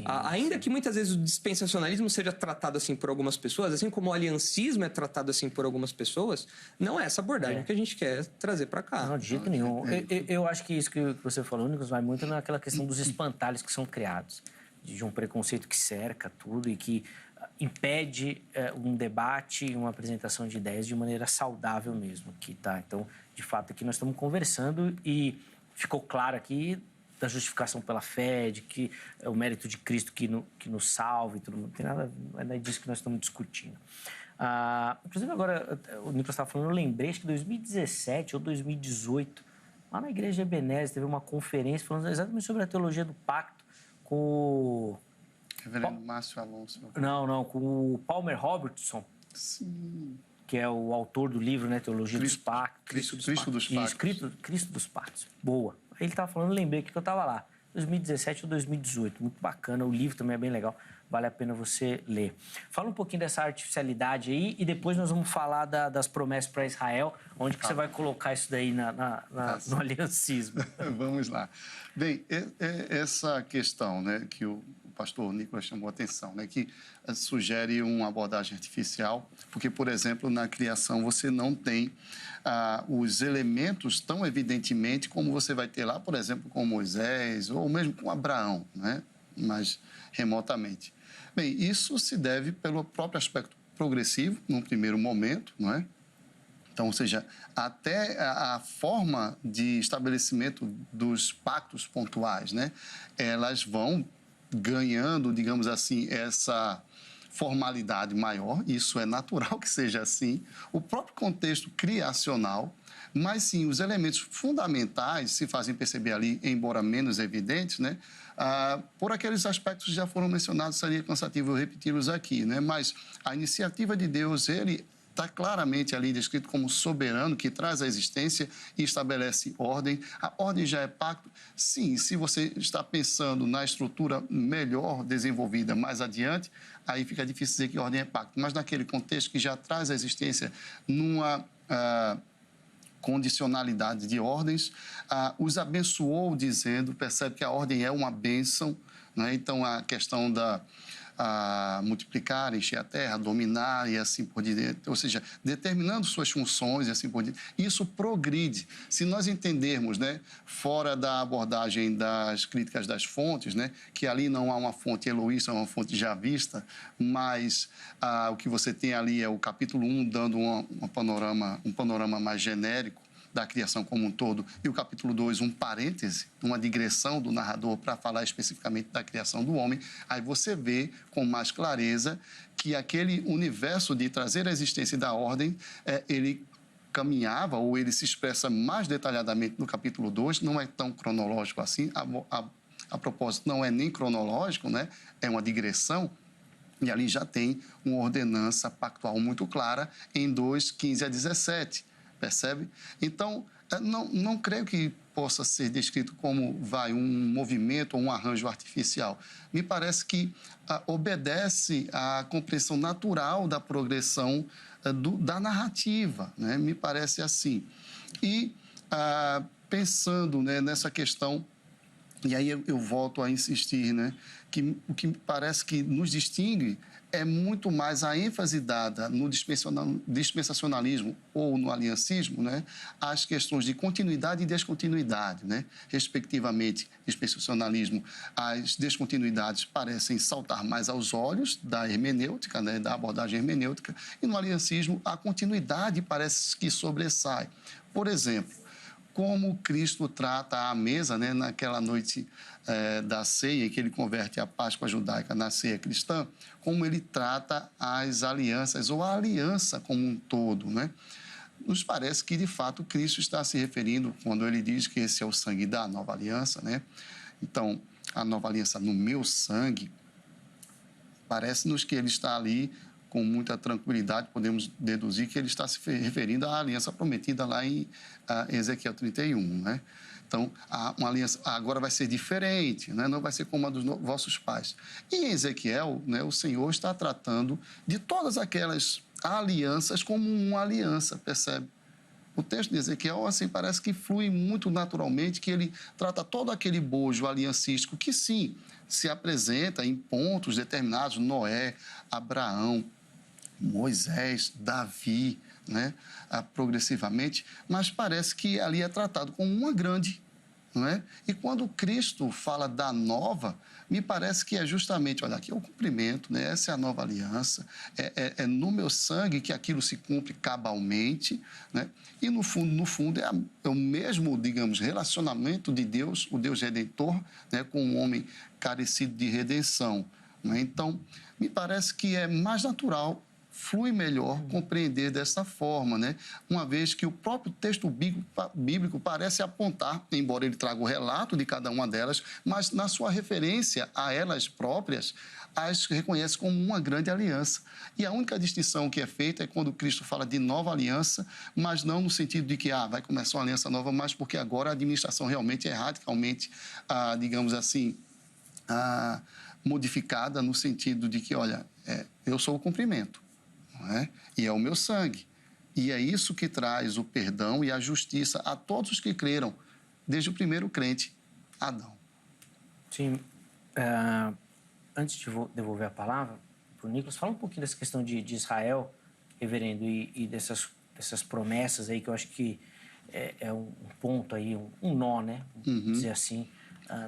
Ainda que muitas vezes o dispensacionalismo seja tratado assim por algumas pessoas, assim como o aliancismo é tratado assim por algumas pessoas, não é essa abordagem que a gente quer trazer para cá. Não, de jeito nenhum. Eu acho que isso que você falou, Nicolas, vai muito naquela questão dos espantalhos que são criados, de um preconceito que cerca tudo e que impede um debate e uma apresentação de ideias de maneira saudável mesmo. Então, de fato, aqui nós estamos conversando e ficou claro aqui da justificação pela fé, de que é o mérito de Cristo que nos salva e tudo. Não tem nada, não é disso que nós estamos discutindo. Inclusive, agora, o Nicolas estava falando, eu lembrei, acho que 2017 ou 2018, lá na igreja de Ebenezer, teve uma conferência falando exatamente sobre a teologia do pacto com o Reverendo Márcio Alonso. Não, com o Palmer Robertson. Sim. Que é o autor do livro, né, Teologia dos Pactos. Cristo dos Pactos. Cristo dos Pactos. Boa. Ele estava falando, lembrei que eu estava lá. 2017 ou 2018. Muito bacana. O livro também é bem legal. Vale a pena você ler. Fala um pouquinho dessa artificialidade aí e depois nós vamos falar das promessas para Israel. Onde que você vai colocar isso daí no aliancismo? Vamos lá. Bem, essa questão, né, que o pastor Nicolas chamou a atenção, né, que sugere uma abordagem artificial, porque, por exemplo, na criação você não tem os elementos tão evidentemente como você vai ter lá, por exemplo, com Moisés ou mesmo com Abraão, né, mas remotamente. Bem, isso se deve pelo próprio aspecto progressivo, num primeiro momento, não é? Então, ou seja, até a forma de estabelecimento dos pactos pontuais, né, elas vão ganhando, digamos assim, essa formalidade maior, isso é natural que seja assim, o próprio contexto criacional, mas sim, os elementos fundamentais se fazem perceber ali, embora menos evidentes, né? Por aqueles aspectos que já foram mencionados, seria cansativo eu repeti-los aqui, né? Mas a iniciativa de Deus, ele está claramente ali descrito como soberano, que traz a existência e estabelece ordem. A ordem já é pacto? Sim, se você está pensando na estrutura melhor desenvolvida mais adiante, aí fica difícil dizer que ordem é pacto. Mas naquele contexto que já traz a existência numa condicionalidade de ordens, os abençoou dizendo, percebe que a ordem é uma bênção, né? Então a questão da multiplicar, encher a terra, dominar e assim por diante, ou seja, determinando suas funções e assim por diante. Isso progride. Se nós entendermos, né, fora da abordagem das críticas das fontes, né, que ali não há uma fonte eloísta, é uma fonte já vista, mas o que você tem ali é o capítulo 1 dando um panorama mais genérico da criação como um todo, e o capítulo 2, um parêntese, uma digressão do narrador para falar especificamente da criação do homem, aí você vê com mais clareza que aquele universo de trazer a existência da ordem, ele caminhava, ou ele se expressa mais detalhadamente no capítulo 2, não é tão cronológico assim, a propósito, não é nem cronológico, né? É uma digressão, e ali já tem uma ordenança pactual muito clara em 2, 15 a 17, percebe? Então, Não creio que possa ser descrito como um movimento ou um arranjo artificial. Me parece que obedece à compreensão natural da progressão da narrativa, né? Me parece assim. E pensando, né, nessa questão, e aí eu volto a insistir, né, que o que me parece que nos distingue é muito mais a ênfase dada no dispensacionalismo ou no aliancismo, né, às questões de continuidade e descontinuidade, né, respectivamente. Dispensacionalismo, as descontinuidades parecem saltar mais aos olhos da hermenêutica, né, da abordagem hermenêutica, e no aliancismo a continuidade parece que sobressai. Por exemplo, como Cristo trata a mesa, né, naquela noite da ceia, em que ele converte a Páscoa judaica na ceia cristã, como ele trata as alianças, ou a aliança como um todo, né? Nos parece que, de fato, Cristo está se referindo, quando ele diz que esse é o sangue da nova aliança, né? Então, a nova aliança no meu sangue, parece-nos que ele está ali com muita tranquilidade, podemos deduzir que ele está se referindo à aliança prometida lá em Ezequiel 31, né? Então, uma aliança agora vai ser diferente, né? Não vai ser como a dos vossos pais. E em Ezequiel, né, o Senhor está tratando de todas aquelas alianças como uma aliança, percebe? O texto de Ezequiel, assim, parece que flui muito naturalmente, que ele trata todo aquele bojo aliancístico que, sim, se apresenta em pontos determinados, Noé, Abraão, Moisés, Davi, né, progressivamente, mas parece que ali é tratado como uma grande, não é? E quando Cristo fala da nova, me parece que é justamente, olha, aqui é o cumprimento, né? Essa é a nova aliança, é no meu sangue que aquilo se cumpre cabalmente, né? E no fundo é o mesmo, digamos, relacionamento de Deus, o Deus Redentor, né, com o homem carecido de redenção, né? Então, me parece que é mais natural, flui melhor compreender dessa forma, né? Uma vez que o próprio texto bíblico parece apontar, embora ele traga o relato de cada uma delas, mas na sua referência a elas próprias, as reconhece como uma grande aliança. E a única distinção que é feita é quando Cristo fala de nova aliança, mas não no sentido de que vai começar uma aliança nova, mas porque agora a administração realmente é radicalmente, digamos assim, modificada no sentido de que, olha, eu sou o cumprimento. Não é? E é o meu sangue. E é isso que traz o perdão e a justiça a todos os que creram, desde o primeiro crente, Adão. Sim. Antes de devolver a palavra para o Nicolas, fala um pouquinho dessa questão de Israel, reverendo, e dessas promessas aí, que eu acho que é um ponto aí, um nó, né? Vamos dizer assim,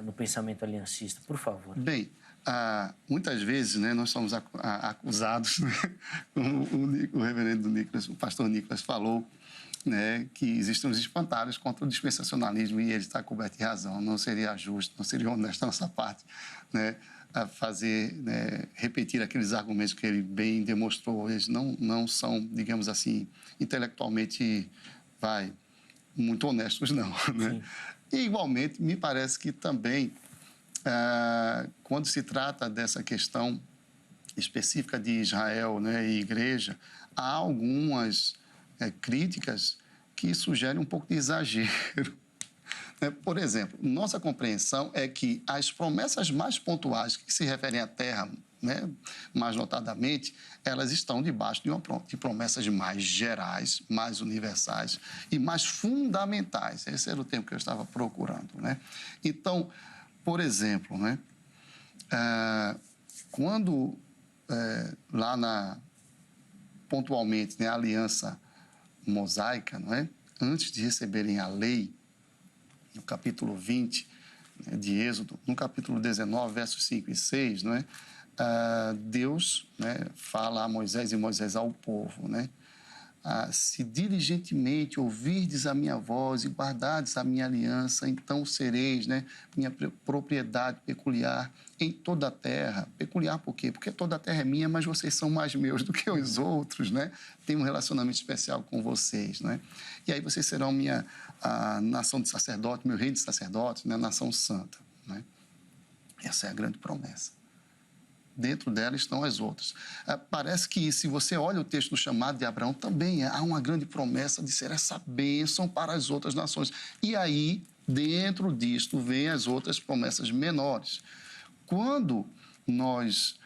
no pensamento aliancista. Por favor. Bem, muitas vezes, né, nós somos acusados, né, como o reverendo Nicolas, o pastor Nicolas falou, né, que existem os espantalhos contra o dispensacionalismo, e ele está coberto de razão. Não seria justo, não seria honesto da nossa parte, né, a fazer, né, repetir aqueles argumentos que ele bem demonstrou. Eles não são, digamos assim, intelectualmente, muito honestos, não, né? E, igualmente, me parece que também, quando se trata dessa questão específica de Israel, né, e igreja, há algumas críticas que sugerem um pouco de exagero. Por exemplo, nossa compreensão é que as promessas mais pontuais que se referem à terra, né, mais notadamente, elas estão debaixo de promessas mais gerais, mais universais e mais fundamentais. Esse era o termo que eu estava procurando, né? Então, por exemplo, né, quando pontualmente, né, a aliança mosaica, não é? Antes de receberem a lei, no capítulo 20, né, de Êxodo, no capítulo 19, versos 5 e 6, não é? Deus, né, fala a Moisés e Moisés ao povo, né? Se diligentemente ouvirdes a minha voz e guardardes a minha aliança, então sereis, né, minha propriedade peculiar em toda a terra. Peculiar por quê? Porque toda a terra é minha, mas vocês são mais meus do que os outros, né? Tenho um relacionamento especial com vocês, né? E aí vocês serão minha nação de sacerdotes, meu reino de sacerdotes, né? Nação santa, né? Essa é a grande promessa. dentro dela estão as outras. Parece que, se você olha o texto do chamado de Abraão, também há uma grande promessa de ser essa bênção para as outras nações. E aí, dentro disto, vem as outras promessas menores. Quando nós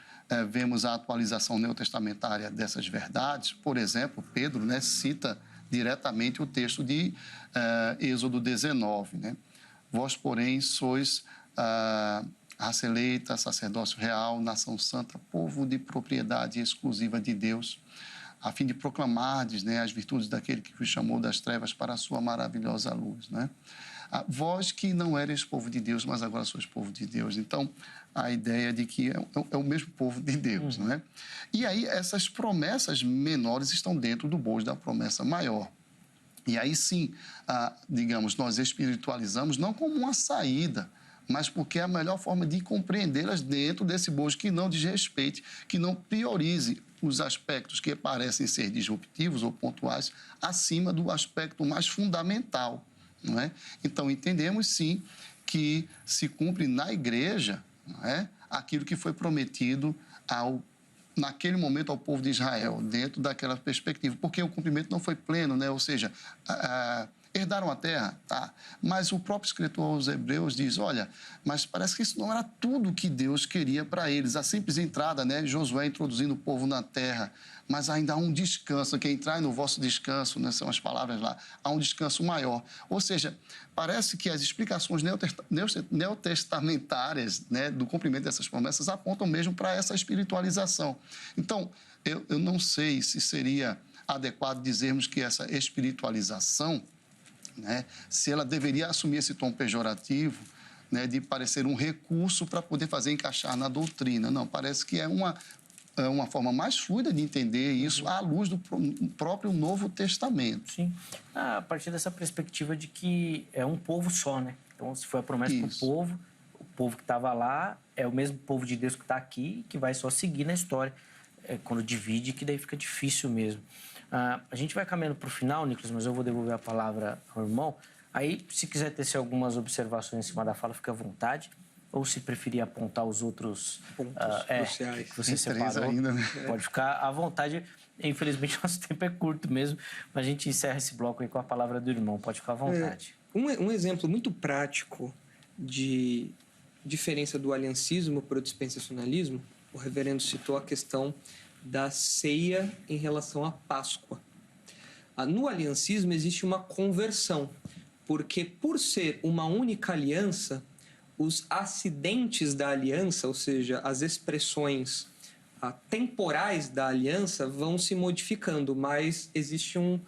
vemos a atualização neotestamentária dessas verdades, por exemplo, Pedro, né, cita diretamente o texto de Êxodo 19, né? Vós, porém, sois raça eleita, sacerdócio real, nação santa, povo de propriedade exclusiva de Deus, a fim de proclamardes, né, as virtudes daquele que vos chamou das trevas para a sua maravilhosa luz, né? Vós que não eres povo de Deus, mas agora sois povo de Deus. Então, a ideia de que é o mesmo povo de Deus, não é? E aí, essas promessas menores estão dentro do bojo da promessa maior. E aí sim, digamos, nós espiritualizamos não como uma saída, mas porque é a melhor forma de compreendê-las dentro desse bojo que não desrespeite, que não priorize os aspectos que parecem ser disruptivos ou pontuais acima do aspecto mais fundamental, não é? Então, entendemos sim que se cumpre na igreja, não é, aquilo que foi prometido naquele momento ao povo de Israel, dentro daquela perspectiva, porque o cumprimento não foi pleno, né? Ou seja, herdaram a terra, tá? Mas o próprio escritor aos Hebreus diz, olha, mas parece que isso não era tudo que Deus queria para eles. A simples entrada, né? Josué introduzindo o povo na terra, mas ainda há um descanso, que entrai no vosso descanso, né? São as palavras lá, há um descanso maior. Ou seja, parece que as explicações neotestamentárias, né, do cumprimento dessas promessas apontam mesmo para essa espiritualização. Então, eu não sei se seria adequado dizermos que essa espiritualização, né, se ela deveria assumir esse tom pejorativo, né, de parecer um recurso para poder fazer encaixar na doutrina. Não, parece que é uma forma mais fluida de entender isso à luz do próprio Novo Testamento. Sim, a partir dessa perspectiva de que é um povo só, né? Então, se foi a promessa para o povo que estava lá é o mesmo povo de Deus que está aqui, que vai só seguir na história. Quando divide, que daí fica difícil mesmo. A gente vai caminhando para o final, Nicolas, mas eu vou devolver a palavra ao irmão. Aí, se quiser tecer algumas observações em cima da fala, fica à vontade. Ou se preferir apontar os outros pontos cruciais que você separou, ainda, né? Pode ficar à vontade. Infelizmente, nosso tempo é curto mesmo, mas a gente encerra esse bloco aí com a palavra do irmão. Pode ficar à vontade. Um exemplo muito prático de diferença do aliancismo para o dispensacionalismo, o reverendo citou a questão da ceia em relação à Páscoa. No aliancismo existe uma conversão, porque por ser uma única aliança, os acidentes da aliança, ou seja, as expressões temporais da aliança vão se modificando, mas existe um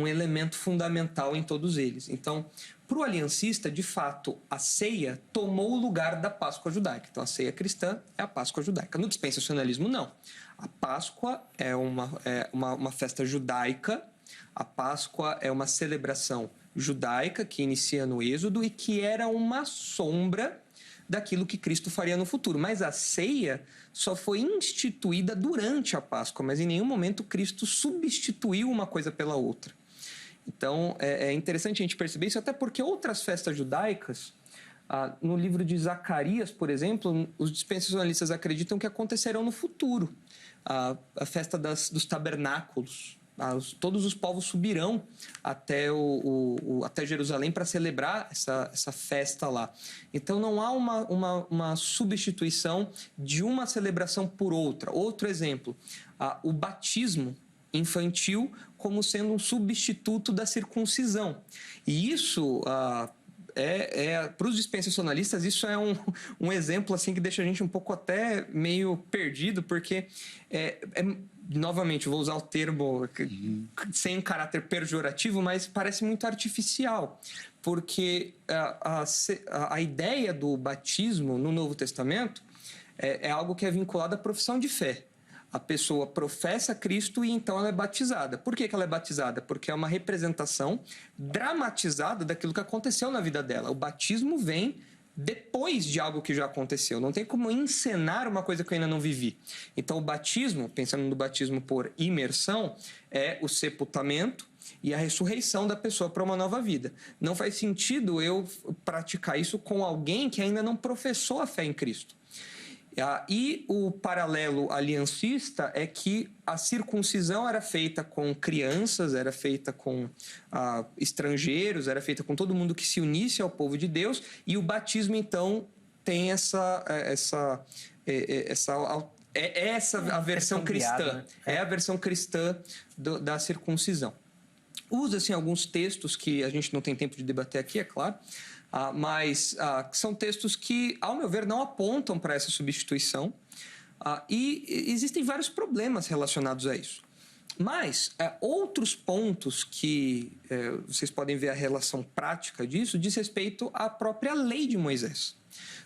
elemento fundamental em todos eles. Então, para o aliancista, de fato, a ceia tomou o lugar da Páscoa judaica. Então, a ceia cristã é a Páscoa judaica. No dispensacionalismo, não. A Páscoa é uma festa judaica, a Páscoa é uma celebração judaica que inicia no Êxodo e que era uma sombra daquilo que Cristo faria no futuro. Mas a ceia só foi instituída durante a Páscoa, mas em nenhum momento Cristo substituiu uma coisa pela outra. Então, é interessante a gente perceber isso, até porque outras festas judaicas, no livro de Zacarias, por exemplo, os dispensacionalistas acreditam que acontecerão no futuro. A festa dos tabernáculos. Todos os povos subirão até Jerusalém para celebrar essa festa lá. Então, não há uma substituição de uma celebração por outra. Outro exemplo, o batismo infantil como sendo um substituto da circuncisão. E isso, para os dispensacionalistas, isso é um exemplo assim, que deixa a gente um pouco até meio perdido, porque novamente, vou usar o termo sem caráter pejorativo, mas parece muito artificial, porque a ideia do batismo no Novo Testamento é algo que é vinculado à profissão de fé. A pessoa professa Cristo e então ela é batizada. Por que ela é batizada? Porque é uma representação dramatizada daquilo que aconteceu na vida dela. O batismo vem depois de algo que já aconteceu. Não tem como encenar uma coisa que eu ainda não vivi. Então, o batismo, pensando no batismo por imersão, é o sepultamento e a ressurreição da pessoa para uma nova vida. Não faz sentido eu praticar isso com alguém que ainda não professou a fé em Cristo. E o paralelo aliancista é que a circuncisão era feita com crianças, era feita com estrangeiros, era feita com todo mundo que se unisse ao povo de Deus, e o batismo, então, tem essa a versão cristã, criada, né? é a versão cristã da circuncisão. Usa-se alguns textos que a gente não tem tempo de debater aqui, é claro, mas são textos que, ao meu ver, não apontam para essa substituição, e existem vários problemas relacionados a isso. Mas outros pontos que vocês podem ver a relação prática disso diz respeito à própria lei de Moisés.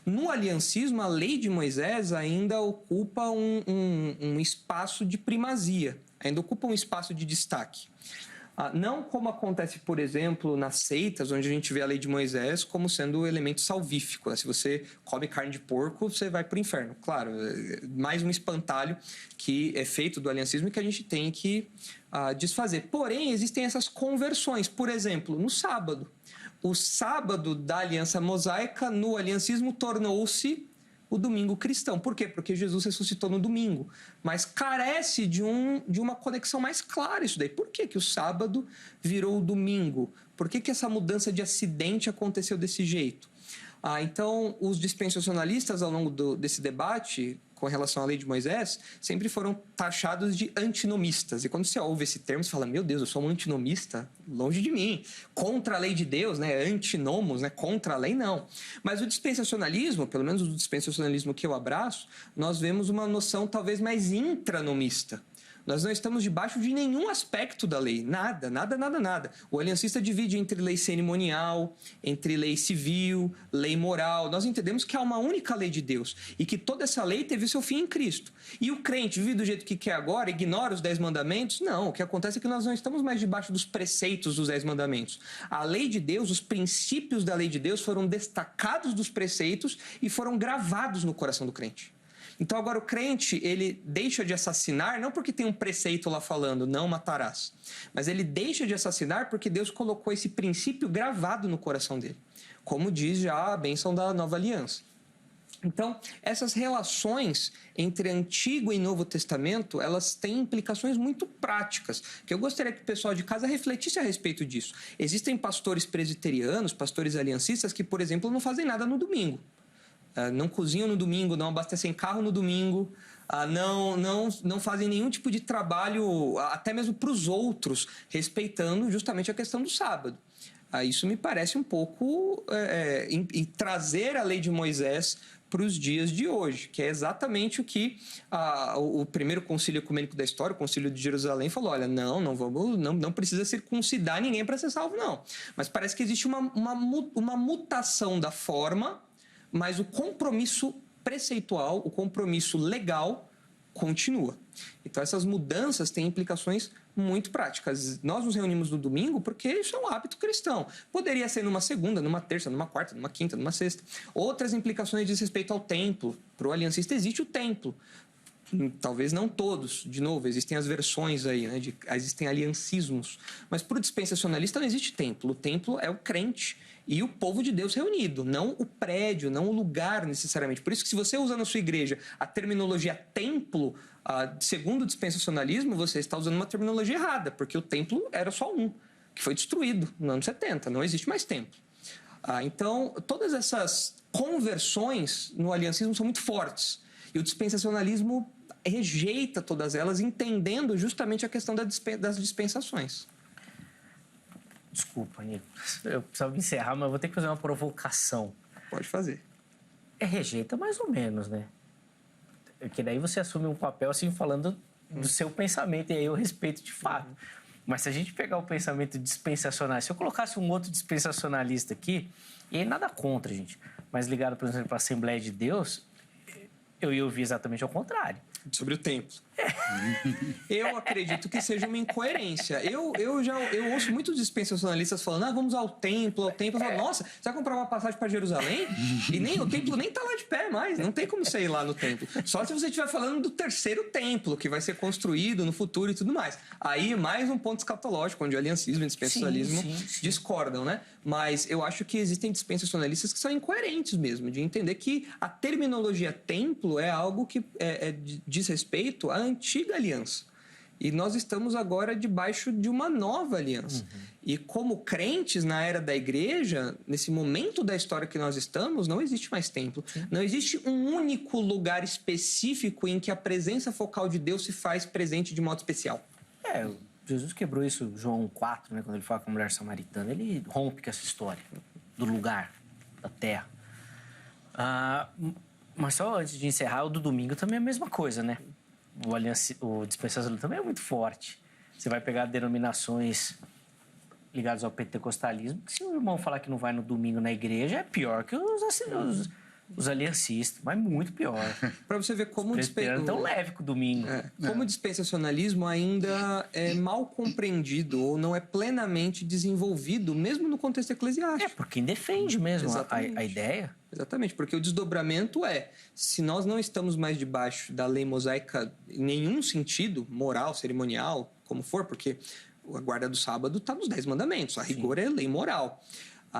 No aliancismo, a lei de Moisés ainda ocupa um espaço de primazia, ainda ocupa um espaço de destaque. Não como acontece, por exemplo, nas seitas, onde a gente vê a lei de Moisés como sendo um elemento salvífico, né? Se você come carne de porco, você vai para o inferno. Claro, mais um espantalho que é feito do aliancismo e que a gente tem que desfazer. Porém, existem essas conversões. Por exemplo, no sábado. O sábado da aliança mosaica, no aliancismo, tornou-se o domingo cristão. Por quê? Porque Jesus ressuscitou no domingo. Mas carece de uma conexão mais clara isso daí. Por que que o sábado virou o domingo? Por que que essa mudança de acidente aconteceu desse jeito? Então, os dispensacionalistas, ao longo desse debate com relação à lei de Moisés, sempre foram taxados de antinomistas. E quando você ouve esse termo, você fala, meu Deus, eu sou um antinomista? Longe de mim. Contra a lei de Deus, né? Antinomos, né? Contra a lei, não. Mas o dispensacionalismo, pelo menos o dispensacionalismo que eu abraço, nós vemos uma noção talvez mais intranomista. Nós não estamos debaixo de nenhum aspecto da lei. Nada. O aliancista divide entre lei cerimonial, entre lei civil, lei moral. Nós entendemos que há uma única lei de Deus e que toda essa lei teve seu fim em Cristo. E o crente vive do jeito que quer agora, ignora os 10 mandamentos? Não. O que acontece é que nós não estamos mais debaixo dos preceitos dos 10 mandamentos. A lei de Deus, os princípios da lei de Deus foram destacados dos preceitos e foram gravados no coração do crente. Então agora o crente, ele deixa de assassinar, não porque tem um preceito lá falando, não matarás. Mas ele deixa de assassinar porque Deus colocou esse princípio gravado no coração dele. Como diz já a bênção da nova aliança. Então, essas relações entre Antigo e Novo Testamento, elas têm implicações muito práticas, que eu gostaria que o pessoal de casa refletisse a respeito disso. Existem pastores presbiterianos, pastores aliancistas, que, por exemplo, não fazem nada no domingo. Não cozinham no domingo, não abastecem carro no domingo, não fazem nenhum tipo de trabalho, até mesmo para os outros, respeitando justamente a questão do sábado. Isso me parece um pouco em trazer a lei de Moisés para os dias de hoje, que é exatamente o que o primeiro concílio ecumênico da história, o concílio de Jerusalém, falou, olha, não precisa circuncidar ninguém para ser salvo, não. Mas parece que existe uma mutação da forma, mas o compromisso preceitual, o compromisso legal continua. Então essas mudanças têm implicações muito práticas. Nós nos reunimos no domingo porque isso é um hábito cristão. Poderia ser numa segunda, numa terça, numa quarta, numa quinta, numa sexta. Outras implicações diz respeito ao templo. Para o aliancista existe o templo. Talvez não todos, de novo, existem as versões aí, né? Existem aliancismos. Mas para o dispensacionalista não existe templo. O templo é o crente e o povo de Deus reunido, não o prédio, não o lugar necessariamente. Por isso que se você usa na sua igreja a terminologia templo, segundo o dispensacionalismo, você está usando uma terminologia errada, porque o templo era só um, que foi destruído no ano 70, não existe mais templo. Então, todas essas conversões no aliancismo são muito fortes. E o dispensacionalismo rejeita todas elas, entendendo justamente a questão das dispensações. Desculpa, Nico. Eu precisava encerrar, mas eu vou ter que fazer uma provocação. Pode fazer. Rejeita mais ou menos, né? Porque daí você assume um papel assim falando do seu pensamento, e aí eu respeito de fato. Mas se a gente pegar o pensamento dispensacionalista, se eu colocasse um outro dispensacionalista aqui, e aí nada contra, gente, mas ligado, por exemplo, para a Assembleia de Deus, eu ia ouvir exatamente ao contrário. Sobre o templo. Eu acredito que seja uma incoerência. Eu ouço muitos dispensacionalistas falando, vamos ao templo. Eu falo, nossa, você vai comprar uma passagem para Jerusalém? E o templo nem tá lá de pé mais, não tem como você ir lá no templo. Só se você estiver falando do terceiro templo, que vai ser construído no futuro e tudo mais. Aí, mais um ponto escatológico, onde o aliancismo e o dispensacionalismo discordam, né? Mas eu acho que existem dispensacionalistas que são incoerentes mesmo, de entender que a terminologia templo é algo que diz respeito à antiga aliança. E nós estamos agora debaixo de uma nova aliança. E como crentes na era da igreja, nesse momento da história que nós estamos, não existe mais templo. Não existe um único lugar específico em que a presença focal de Deus se faz presente de modo especial. Jesus quebrou isso em João 4, né, quando ele fala com a mulher samaritana. Ele rompe com essa história do lugar, da terra. Mas só antes de encerrar, o do domingo também é a mesma coisa, né? O dispensacionalismo também é muito forte. Você vai pegar denominações ligadas ao pentecostalismo, que se o irmão falar que não vai no domingo na igreja, é pior que os aliancistas, mas muito pior. Para você ver como o tão leve com o domingo. Como o dispensacionalismo ainda é mal compreendido ou não é plenamente desenvolvido, mesmo no contexto eclesiástico. Por quem defende mesmo a ideia. Exatamente, porque o desdobramento se nós não estamos mais debaixo da lei mosaica em nenhum sentido, moral, cerimonial, como for, porque a guarda do sábado está nos 10 mandamentos, a rigor é lei moral.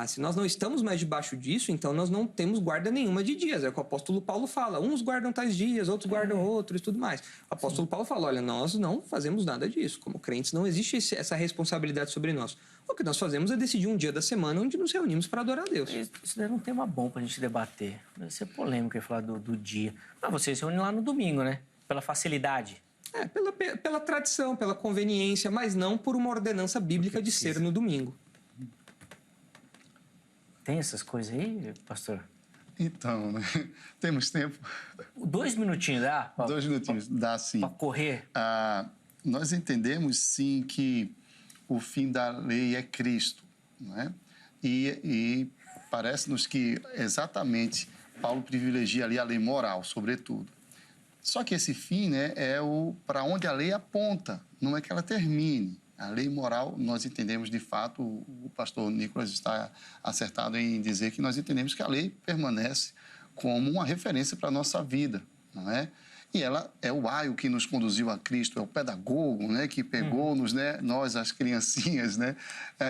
Se nós não estamos mais debaixo disso, então nós não temos guarda nenhuma de dias. É o que o apóstolo Paulo fala. Uns guardam tais dias, outros guardam outros e tudo mais. O apóstolo Paulo fala, olha, nós não fazemos nada disso. Como crentes, não existe essa responsabilidade sobre nós. O que nós fazemos é decidir um dia da semana onde nos reunimos para adorar a Deus. Isso daí é um tema bom para a gente debater. Deve ser polêmico falar do dia. Mas vocês se reúnem lá no domingo, né? Pela facilidade. Pela tradição, pela conveniência, mas não por uma ordenança bíblica de ser no domingo. Tem essas coisas aí, pastor? Então, né? Temos tempo? 2 minutinhos dá? 2 minutinhos, dá sim. Para correr? Nós entendemos, sim, que o fim da lei é Cristo, não é? E parece-nos que, exatamente, Paulo privilegia ali a lei moral, sobretudo. Só que esse fim, né, é para onde a lei aponta, não é que ela termine. A lei moral, nós entendemos, de fato, o pastor Nicolas está acertado em dizer que nós entendemos que a lei permanece como uma referência para a nossa vida, não é? E ela é o aio que nos conduziu a Cristo, é o pedagogo, né, que pegou-nos, né, nós, as criancinhas, né,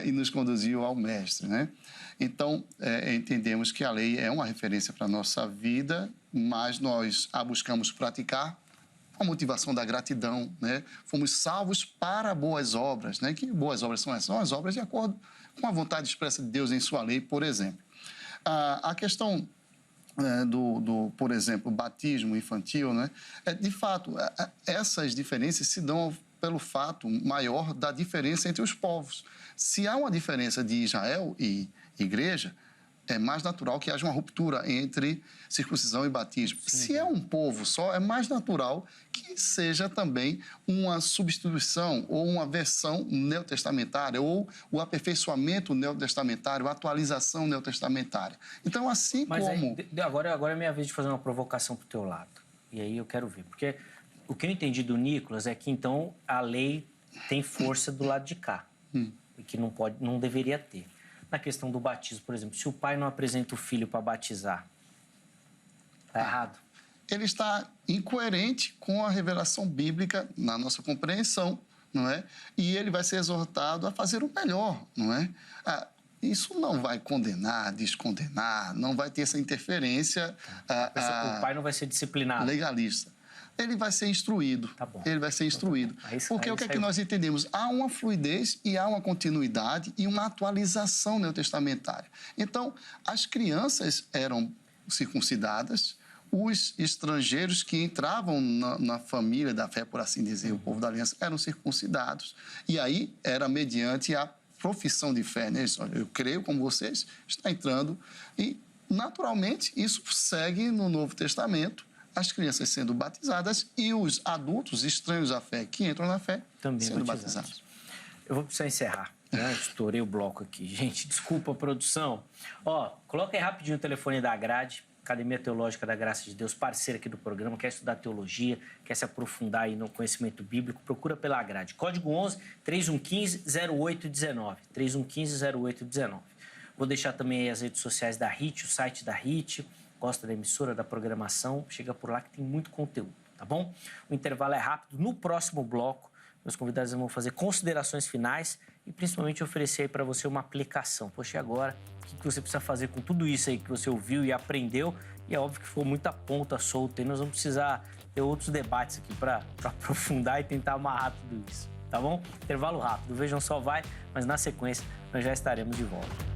e nos conduziu ao Mestre, né? Então, entendemos que a lei é uma referência para a nossa vida, mas nós a buscamos praticar a motivação da gratidão, né? Fomos salvos para boas obras, né? Que boas obras são essas? São as obras de acordo com a vontade expressa de Deus em sua lei, por exemplo. A questão por exemplo, batismo infantil, né? De fato, essas diferenças se dão pelo fato maior da diferença entre os povos. Se há uma diferença de Israel e igreja, é mais natural que haja uma ruptura entre circuncisão e batismo. Sim. Se é um povo só, é mais natural que seja também uma substituição ou uma versão neotestamentária ou o aperfeiçoamento neotestamentário, a atualização neotestamentária. Então, assim Mas como... Agora é minha vez de fazer uma provocação para o teu lado. E aí eu quero ver. Porque o que eu entendi do Nicolas é que, então, a lei tem força do lado de cá. E que não deveria ter. Na questão do batismo, por exemplo, se o pai não apresenta o filho para batizar, está errado? Ele está incoerente com a revelação bíblica na nossa compreensão, não é? E ele vai ser exortado a fazer o melhor, não é? Isso não vai condenar, descondenar, não vai ter essa interferência... O pai não vai ser disciplinado. Legalista. Ele vai ser instruído. Tá bom. Ele vai ser instruído. Porque o que é que nós entendemos? Há uma fluidez e há uma continuidade e uma atualização neotestamentária. Então, as crianças eram circuncidadas, os estrangeiros que entravam na família da fé, por assim dizer, o povo da aliança, eram circuncidados. E aí era mediante a profissão de fé, né? Eu creio como vocês, está entrando. E, naturalmente, isso segue no Novo Testamento, as crianças sendo batizadas e os adultos estranhos à fé que entram na fé também sendo batizados. Eu vou precisar encerrar. Né? Estourei o bloco aqui. Gente, desculpa a produção. Coloca aí rapidinho o telefone da grade Academia Teológica da Graça de Deus, parceira aqui do programa, quer estudar teologia, quer se aprofundar aí no conhecimento bíblico, procura pela grade. Código 11 3115-0819. 3115-0819. Vou deixar também aí as redes sociais da HIT, o site da HIT. Gosta da emissora, da programação, chega por lá que tem muito conteúdo, tá bom? O intervalo é rápido. No próximo bloco, meus convidados vão fazer considerações finais e principalmente oferecer aí para você uma aplicação. Poxa, e agora? O que você precisa fazer com tudo isso aí que você ouviu e aprendeu? E é óbvio que ficou muita ponta solta e nós vamos precisar ter outros debates aqui para aprofundar e tentar amarrar tudo isso, tá bom? Intervalo rápido. Vejam Só vai, mas na sequência nós já estaremos de volta.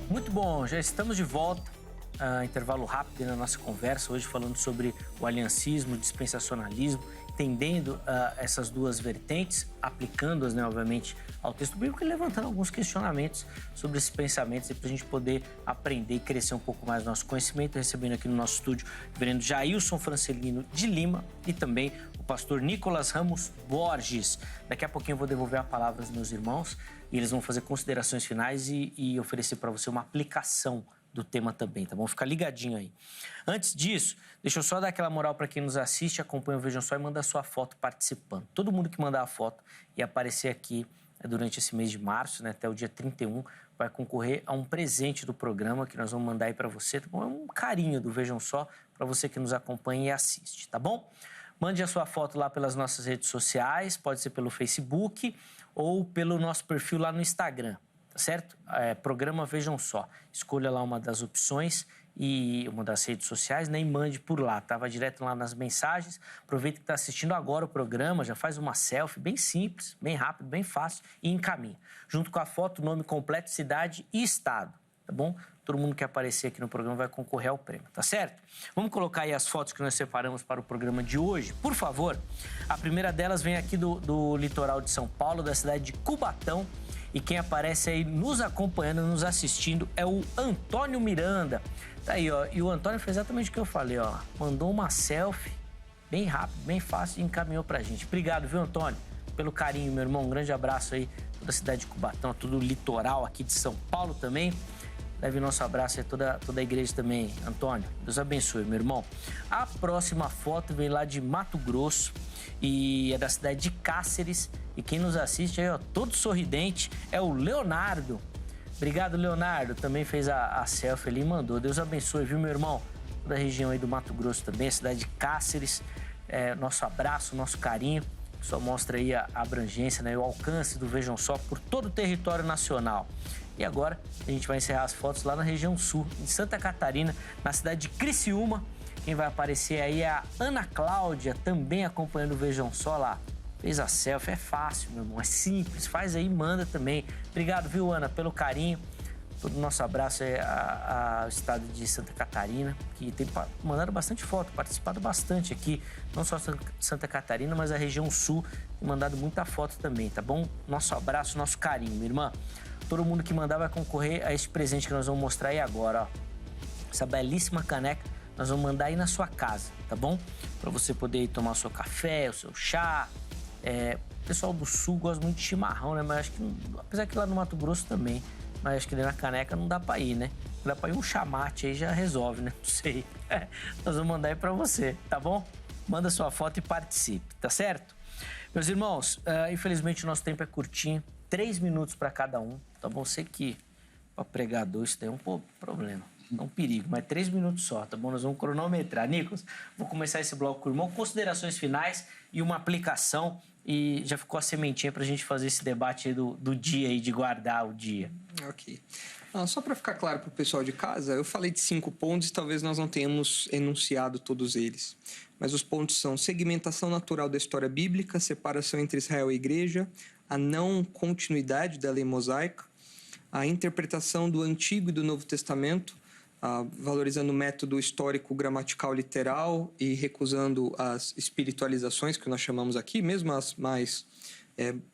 Muito bom, já estamos de volta. Intervalo rápido na nossa conversa, hoje falando sobre o aliancismo, o dispensacionalismo, entendendo essas duas vertentes, aplicando-as, né, obviamente, ao texto bíblico e levantando alguns questionamentos sobre esses pensamentos para a gente poder aprender e crescer um pouco mais no nosso conhecimento, recebendo aqui no nosso estúdio o reverendo Jailson Francelino de Lima e também o pastor Nicolas Ramos Borges. Daqui a pouquinho eu vou devolver a palavra aos meus irmãos e eles vão fazer considerações finais e oferecer para você uma aplicação do tema também, tá bom? Fica ligadinho aí. Antes disso, deixa eu só dar aquela moral para quem nos assiste, acompanha o Vejam Só e manda a sua foto participando. Todo mundo que mandar a foto e aparecer aqui durante esse mês de março, né, até o dia 31, vai concorrer a um presente do programa que nós vamos mandar aí para você, tá bom? É um carinho do Vejam Só para você que nos acompanha e assiste, tá bom? Mande a sua foto lá pelas nossas redes sociais, pode ser pelo Facebook ou pelo nosso perfil lá no Instagram. Certo? Programa Vejam Só. Escolha lá uma das opções e uma das redes sociais, né, e mande por lá. Tava direto lá nas mensagens. Aproveita que está assistindo agora o programa, já faz uma selfie bem simples, bem rápido, bem fácil e encaminha. Junto com a foto, nome completo, cidade e estado. Tá bom? Todo mundo que aparecer aqui no programa vai concorrer ao prêmio, tá certo? Vamos colocar aí as fotos que nós separamos para o programa de hoje, por favor. A primeira delas vem aqui do litoral de São Paulo, da cidade de Cubatão. E quem aparece aí nos acompanhando, nos assistindo, é o Antônio Miranda. Tá aí, ó. E o Antônio fez exatamente o que eu falei, ó. Mandou uma selfie bem rápido, bem fácil e encaminhou pra gente. Obrigado, viu, Antônio? Pelo carinho, meu irmão. Um grande abraço aí, toda a cidade de Cubatão, todo o litoral aqui de São Paulo também. Leve nosso abraço a toda a igreja também, Antônio. Deus abençoe, meu irmão. A próxima foto vem lá de Mato Grosso e é da cidade de Cáceres. E quem nos assiste aí, ó, todo sorridente, é o Leonardo. Obrigado, Leonardo. Também fez a selfie ali e mandou. Deus abençoe, viu, meu irmão? Toda a região aí do Mato Grosso também, a cidade de Cáceres. Nosso abraço, nosso carinho. Só mostra aí a abrangência, né, o alcance do Vejam Só por todo o território nacional. E agora a gente vai encerrar as fotos lá na região sul, em Santa Catarina, na cidade de Criciúma. Quem vai aparecer aí é a Ana Cláudia, também acompanhando o Vejam Só lá. Fez a selfie, é fácil, meu irmão, é simples, faz aí, manda também. Obrigado, viu, Ana, pelo carinho. Todo o nosso abraço ao estado de Santa Catarina, que tem mandado bastante foto, participado bastante aqui, não só Santa Catarina, mas a região sul, tem mandado muita foto também, tá bom? Nosso abraço, nosso carinho, minha irmã. Todo mundo que mandar vai concorrer a esse presente que nós vamos mostrar aí agora, ó. Essa belíssima caneca nós vamos mandar aí na sua casa, tá bom? Para você poder ir tomar o seu café, o seu chá. O pessoal do sul gosta muito de chimarrão, né? Mas acho que, apesar que lá no Mato Grosso também, mas acho que na caneca não dá pra ir, né? Dá pra ir um chamate aí, já resolve, né? Não sei. Nós vamos mandar aí pra você, tá bom? Manda sua foto e participe, tá certo? Meus irmãos, infelizmente o nosso tempo é curtinho. 3 minutos pra cada um, tá bom? Sei que pra pregador isso daí é um problema. É um perigo, mas 3 minutos só, tá bom? Nós vamos cronometrar. Nicolas, vou começar esse bloco com o irmão. Considerações finais e uma aplicação. E já ficou a sementinha pra gente fazer esse debate aí do dia aí, de guardar o dia. Ok. Só para ficar claro para o pessoal de casa, eu falei de 5 pontos e talvez nós não tenhamos enunciado todos eles. Mas os pontos são segmentação natural da história bíblica, separação entre Israel e igreja, a não continuidade da lei mosaica, a interpretação do Antigo e do Novo Testamento, valorizando o método histórico gramatical literal e recusando as espiritualizações que nós chamamos aqui, mesmo as mais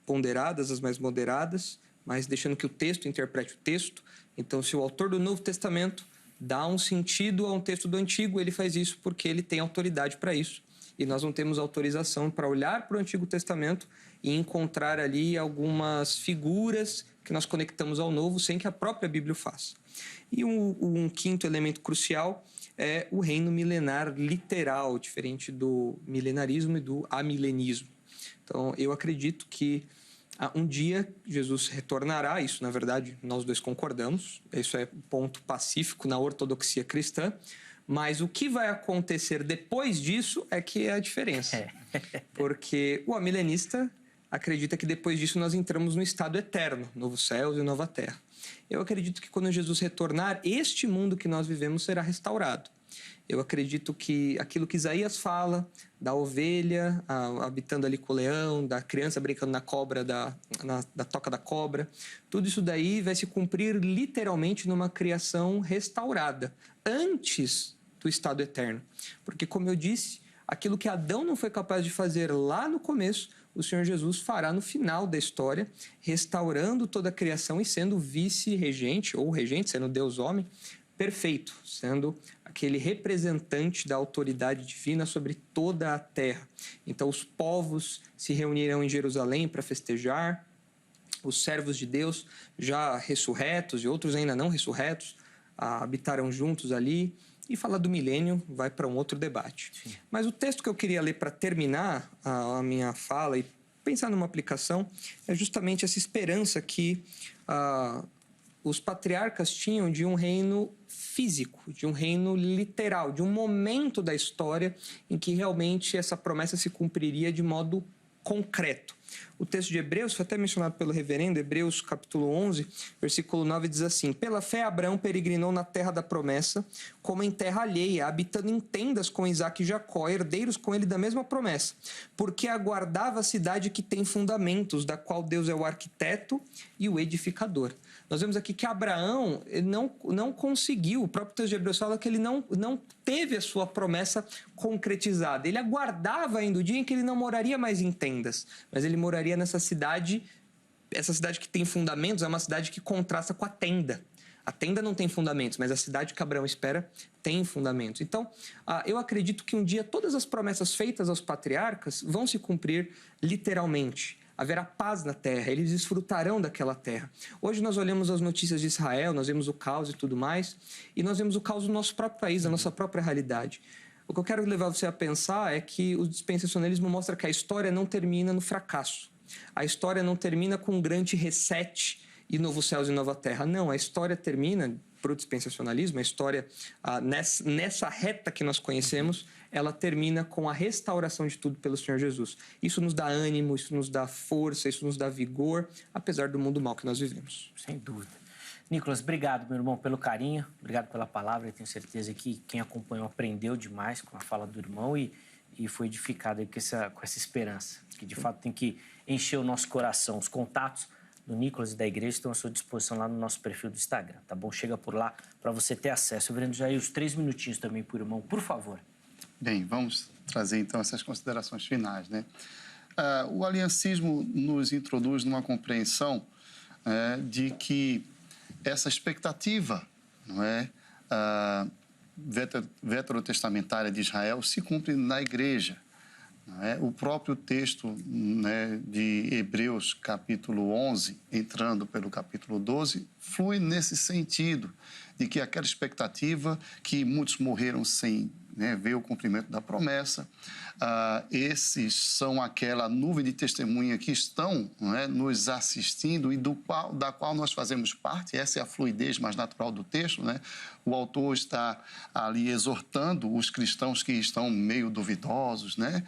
ponderadas, as mais moderadas, mas deixando que o texto interprete o texto. Então, se o autor do Novo Testamento dá um sentido a um texto do Antigo, ele faz isso porque ele tem autoridade para isso. E nós não temos autorização para olhar para o Antigo Testamento e encontrar ali algumas figuras que nós conectamos ao Novo sem que a própria Bíblia o faça. E um quinto elemento crucial é o reino milenar literal, diferente do milenarismo e do amilenismo. Então, eu acredito que um dia Jesus retornará, isso na verdade nós dois concordamos, isso é ponto pacífico na ortodoxia cristã, mas o que vai acontecer depois disso é que é a diferença. Porque o amilenista acredita que depois disso nós entramos no estado eterno, novos céus e nova terra. Eu acredito que quando Jesus retornar, este mundo que nós vivemos será restaurado. Eu acredito que aquilo que Isaías fala, da ovelha habitando ali com o leão, da criança brincando na cobra, da toca da cobra, tudo isso daí vai se cumprir literalmente numa criação restaurada, antes do estado eterno. Porque, como eu disse, aquilo que Adão não foi capaz de fazer lá no começo, o Senhor Jesus fará no final da história, restaurando toda a criação e sendo vice-regente, ou regente, sendo Deus-homem, perfeito, sendo aquele representante da autoridade divina sobre toda a terra. Então, os povos se reunirão em Jerusalém para festejar, os servos de Deus já ressurretos e outros ainda não ressurretos habitarão juntos ali, e falar do milênio vai para um outro debate. Sim. Mas o texto que eu queria ler para terminar a minha fala e pensar numa aplicação é justamente essa esperança que os patriarcas tinham de um reino físico, de um reino literal, de um momento da história em que realmente essa promessa se cumpriria de modo concreto. O texto de Hebreus, foi até mencionado pelo reverendo, Hebreus capítulo 11, versículo 9, diz assim: pela fé Abraão peregrinou na terra da promessa, como em terra alheia, habitando em tendas com Isaque e Jacó, herdeiros com ele da mesma promessa, porque aguardava a cidade que tem fundamentos, da qual Deus é o arquiteto e o edificador. Nós vemos aqui que Abraão não conseguiu, o próprio texto de Hebreus fala que ele não teve a sua promessa concretizada. Ele aguardava ainda o dia em que ele não moraria mais em tendas, mas ele moraria nessa cidade. Essa cidade que tem fundamentos é uma cidade que contrasta com a tenda. A tenda não tem fundamentos, mas a cidade que Abraão espera tem fundamentos. Então, eu acredito que um dia todas as promessas feitas aos patriarcas vão se cumprir literalmente. Haverá paz na terra, eles desfrutarão daquela terra. Hoje nós olhamos as notícias de Israel, nós vemos o caos e tudo mais, e nós vemos o caos do nosso próprio país, da nossa própria realidade. O que eu quero levar você a pensar é que o dispensacionalismo mostra que a história não termina no fracasso. A história não termina com um grande reset e novos céus e nova terra. Não, a história termina, para o dispensacionalismo, a história nessa reta que nós conhecemos, ela termina com a restauração de tudo pelo Senhor Jesus. Isso nos dá ânimo, isso nos dá força, isso nos dá vigor, apesar do mundo mau que nós vivemos. Sem dúvida. Nicolas, obrigado, meu irmão, pelo carinho, obrigado pela palavra. Eu tenho certeza que quem acompanhou aprendeu demais com a fala do irmão e foi edificado aí com essa esperança, que de fato tem que encher o nosso coração. Os contatos do Nicolas e da igreja estão à sua disposição lá no nosso perfil do Instagram, tá bom? Chega por lá para você ter acesso. Reverendo Jair, os 3 minutinhos também por irmão, por favor. Bem, vamos trazer então essas considerações finais, né? O aliancismo nos introduz numa compreensão de que essa expectativa, não é, veterotestamentária de Israel se cumpre na igreja. Não é? O próprio texto, né, de Hebreus, capítulo 11, entrando pelo capítulo 12, flui nesse sentido, de que aquela expectativa que muitos morreram sem, né, ver o cumprimento da promessa, esses são aquela nuvem de testemunha que estão, não é, nos assistindo e da qual nós fazemos parte. Essa é a fluidez mais natural do texto, né? O autor está ali exortando os cristãos que estão meio duvidosos, né?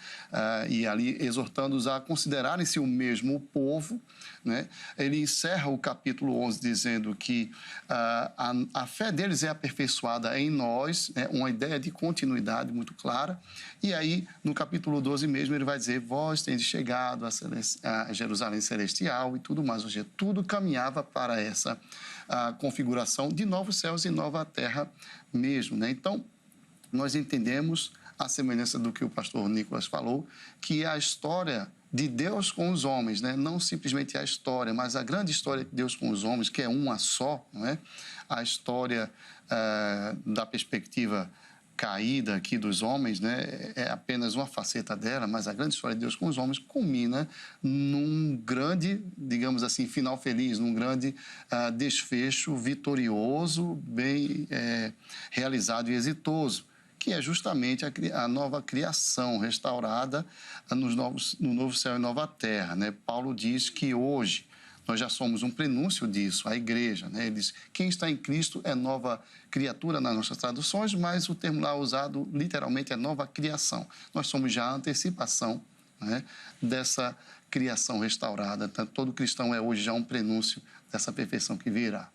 E ali exortando-os a considerarem-se o mesmo povo, né? Ele encerra o capítulo 11 dizendo que a fé deles é aperfeiçoada em nós, né? Uma ideia de continuidade autoridade muito clara. E aí, no capítulo 12 mesmo, ele vai dizer: vós tendes chegado a Jerusalém Celestial e tudo mais. Ou seja, tudo caminhava para essa configuração de novos céus e nova terra mesmo, né? Então, nós entendemos, a semelhança do que o pastor Nicolas falou, que a história de Deus com os homens, né? Não simplesmente a história, mas a grande história de Deus com os homens, que é uma só, não é? A história da perspectiva caída aqui dos homens, né? É apenas uma faceta dela, mas a grande história de Deus com os homens culmina num grande, digamos assim, final feliz, num grande desfecho vitorioso, bem realizado e exitoso, que é justamente a nova criação restaurada no novo céu e nova terra, né? Paulo diz que hoje nós já somos um prenúncio disso, a igreja, né? Ele diz: quem está em Cristo é nova criatura nas nossas traduções, mas o termo lá usado literalmente é nova criação. Nós somos já a antecipação, né, dessa criação restaurada. Então, todo cristão é hoje já um prenúncio dessa perfeição que virá.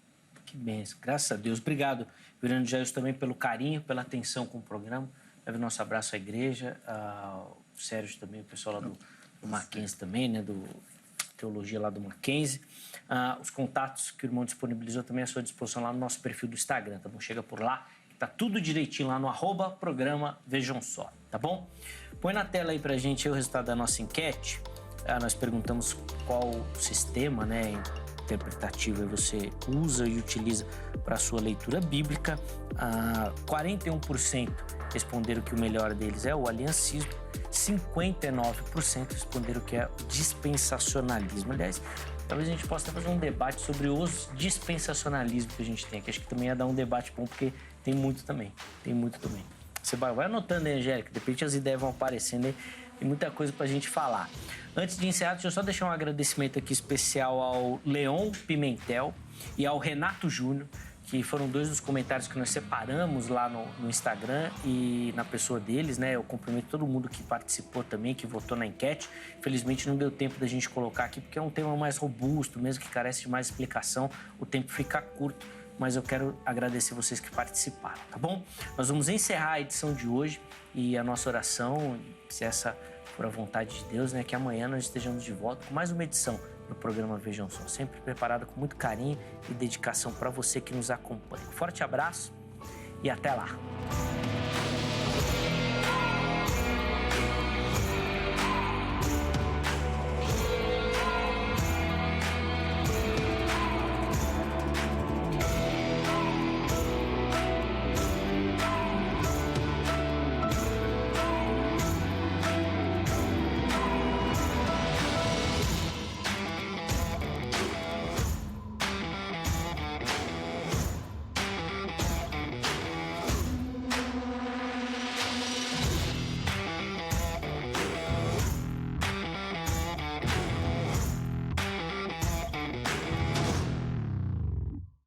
Que bênção, graças a Deus. Obrigado, Virano Jairus, também pelo carinho, pela atenção com o programa. Leve nosso abraço à igreja, ao Sérgio também, o pessoal lá do Mackenzie também, né, do Teologia lá do Mackenzie. Os contatos que o irmão disponibilizou também à sua disposição lá no nosso perfil do Instagram, tá bom? Chega por lá, tá tudo direitinho lá no @programa Vejam Só, tá bom? Põe na tela aí pra gente o resultado da nossa enquete. Nós perguntamos qual sistema, né, interpretativo você usa e utiliza para a sua leitura bíblica. 41% responderam que o melhor deles é o aliancismo, 59% responderam que é o dispensacionalismo. Aliás, talvez a gente possa fazer um debate sobre os dispensacionalismos que a gente tem, que acho que também ia dar um debate bom, porque tem muito também. Você vai anotando aí, Angélica, de repente as ideias vão aparecendo aí, tem muita coisa pra gente falar. Antes de encerrar, deixa eu só deixar um agradecimento aqui especial ao Leon Pimentel e ao Renato Júnior, que foram dois dos comentários que nós separamos lá no Instagram e na pessoa deles, né? Eu cumprimento todo mundo que participou também, que votou na enquete. Infelizmente não deu tempo da gente colocar aqui, porque é um tema mais robusto, mesmo que carece de mais explicação, o tempo fica curto, mas eu quero agradecer vocês que participaram, tá bom? Nós vamos encerrar a edição de hoje e a nossa oração, se essa for a vontade de Deus, né, que amanhã nós estejamos de volta com mais uma edição do programa Vejam Só, sempre preparado com muito carinho e dedicação para você que nos acompanha. Um forte abraço e até lá!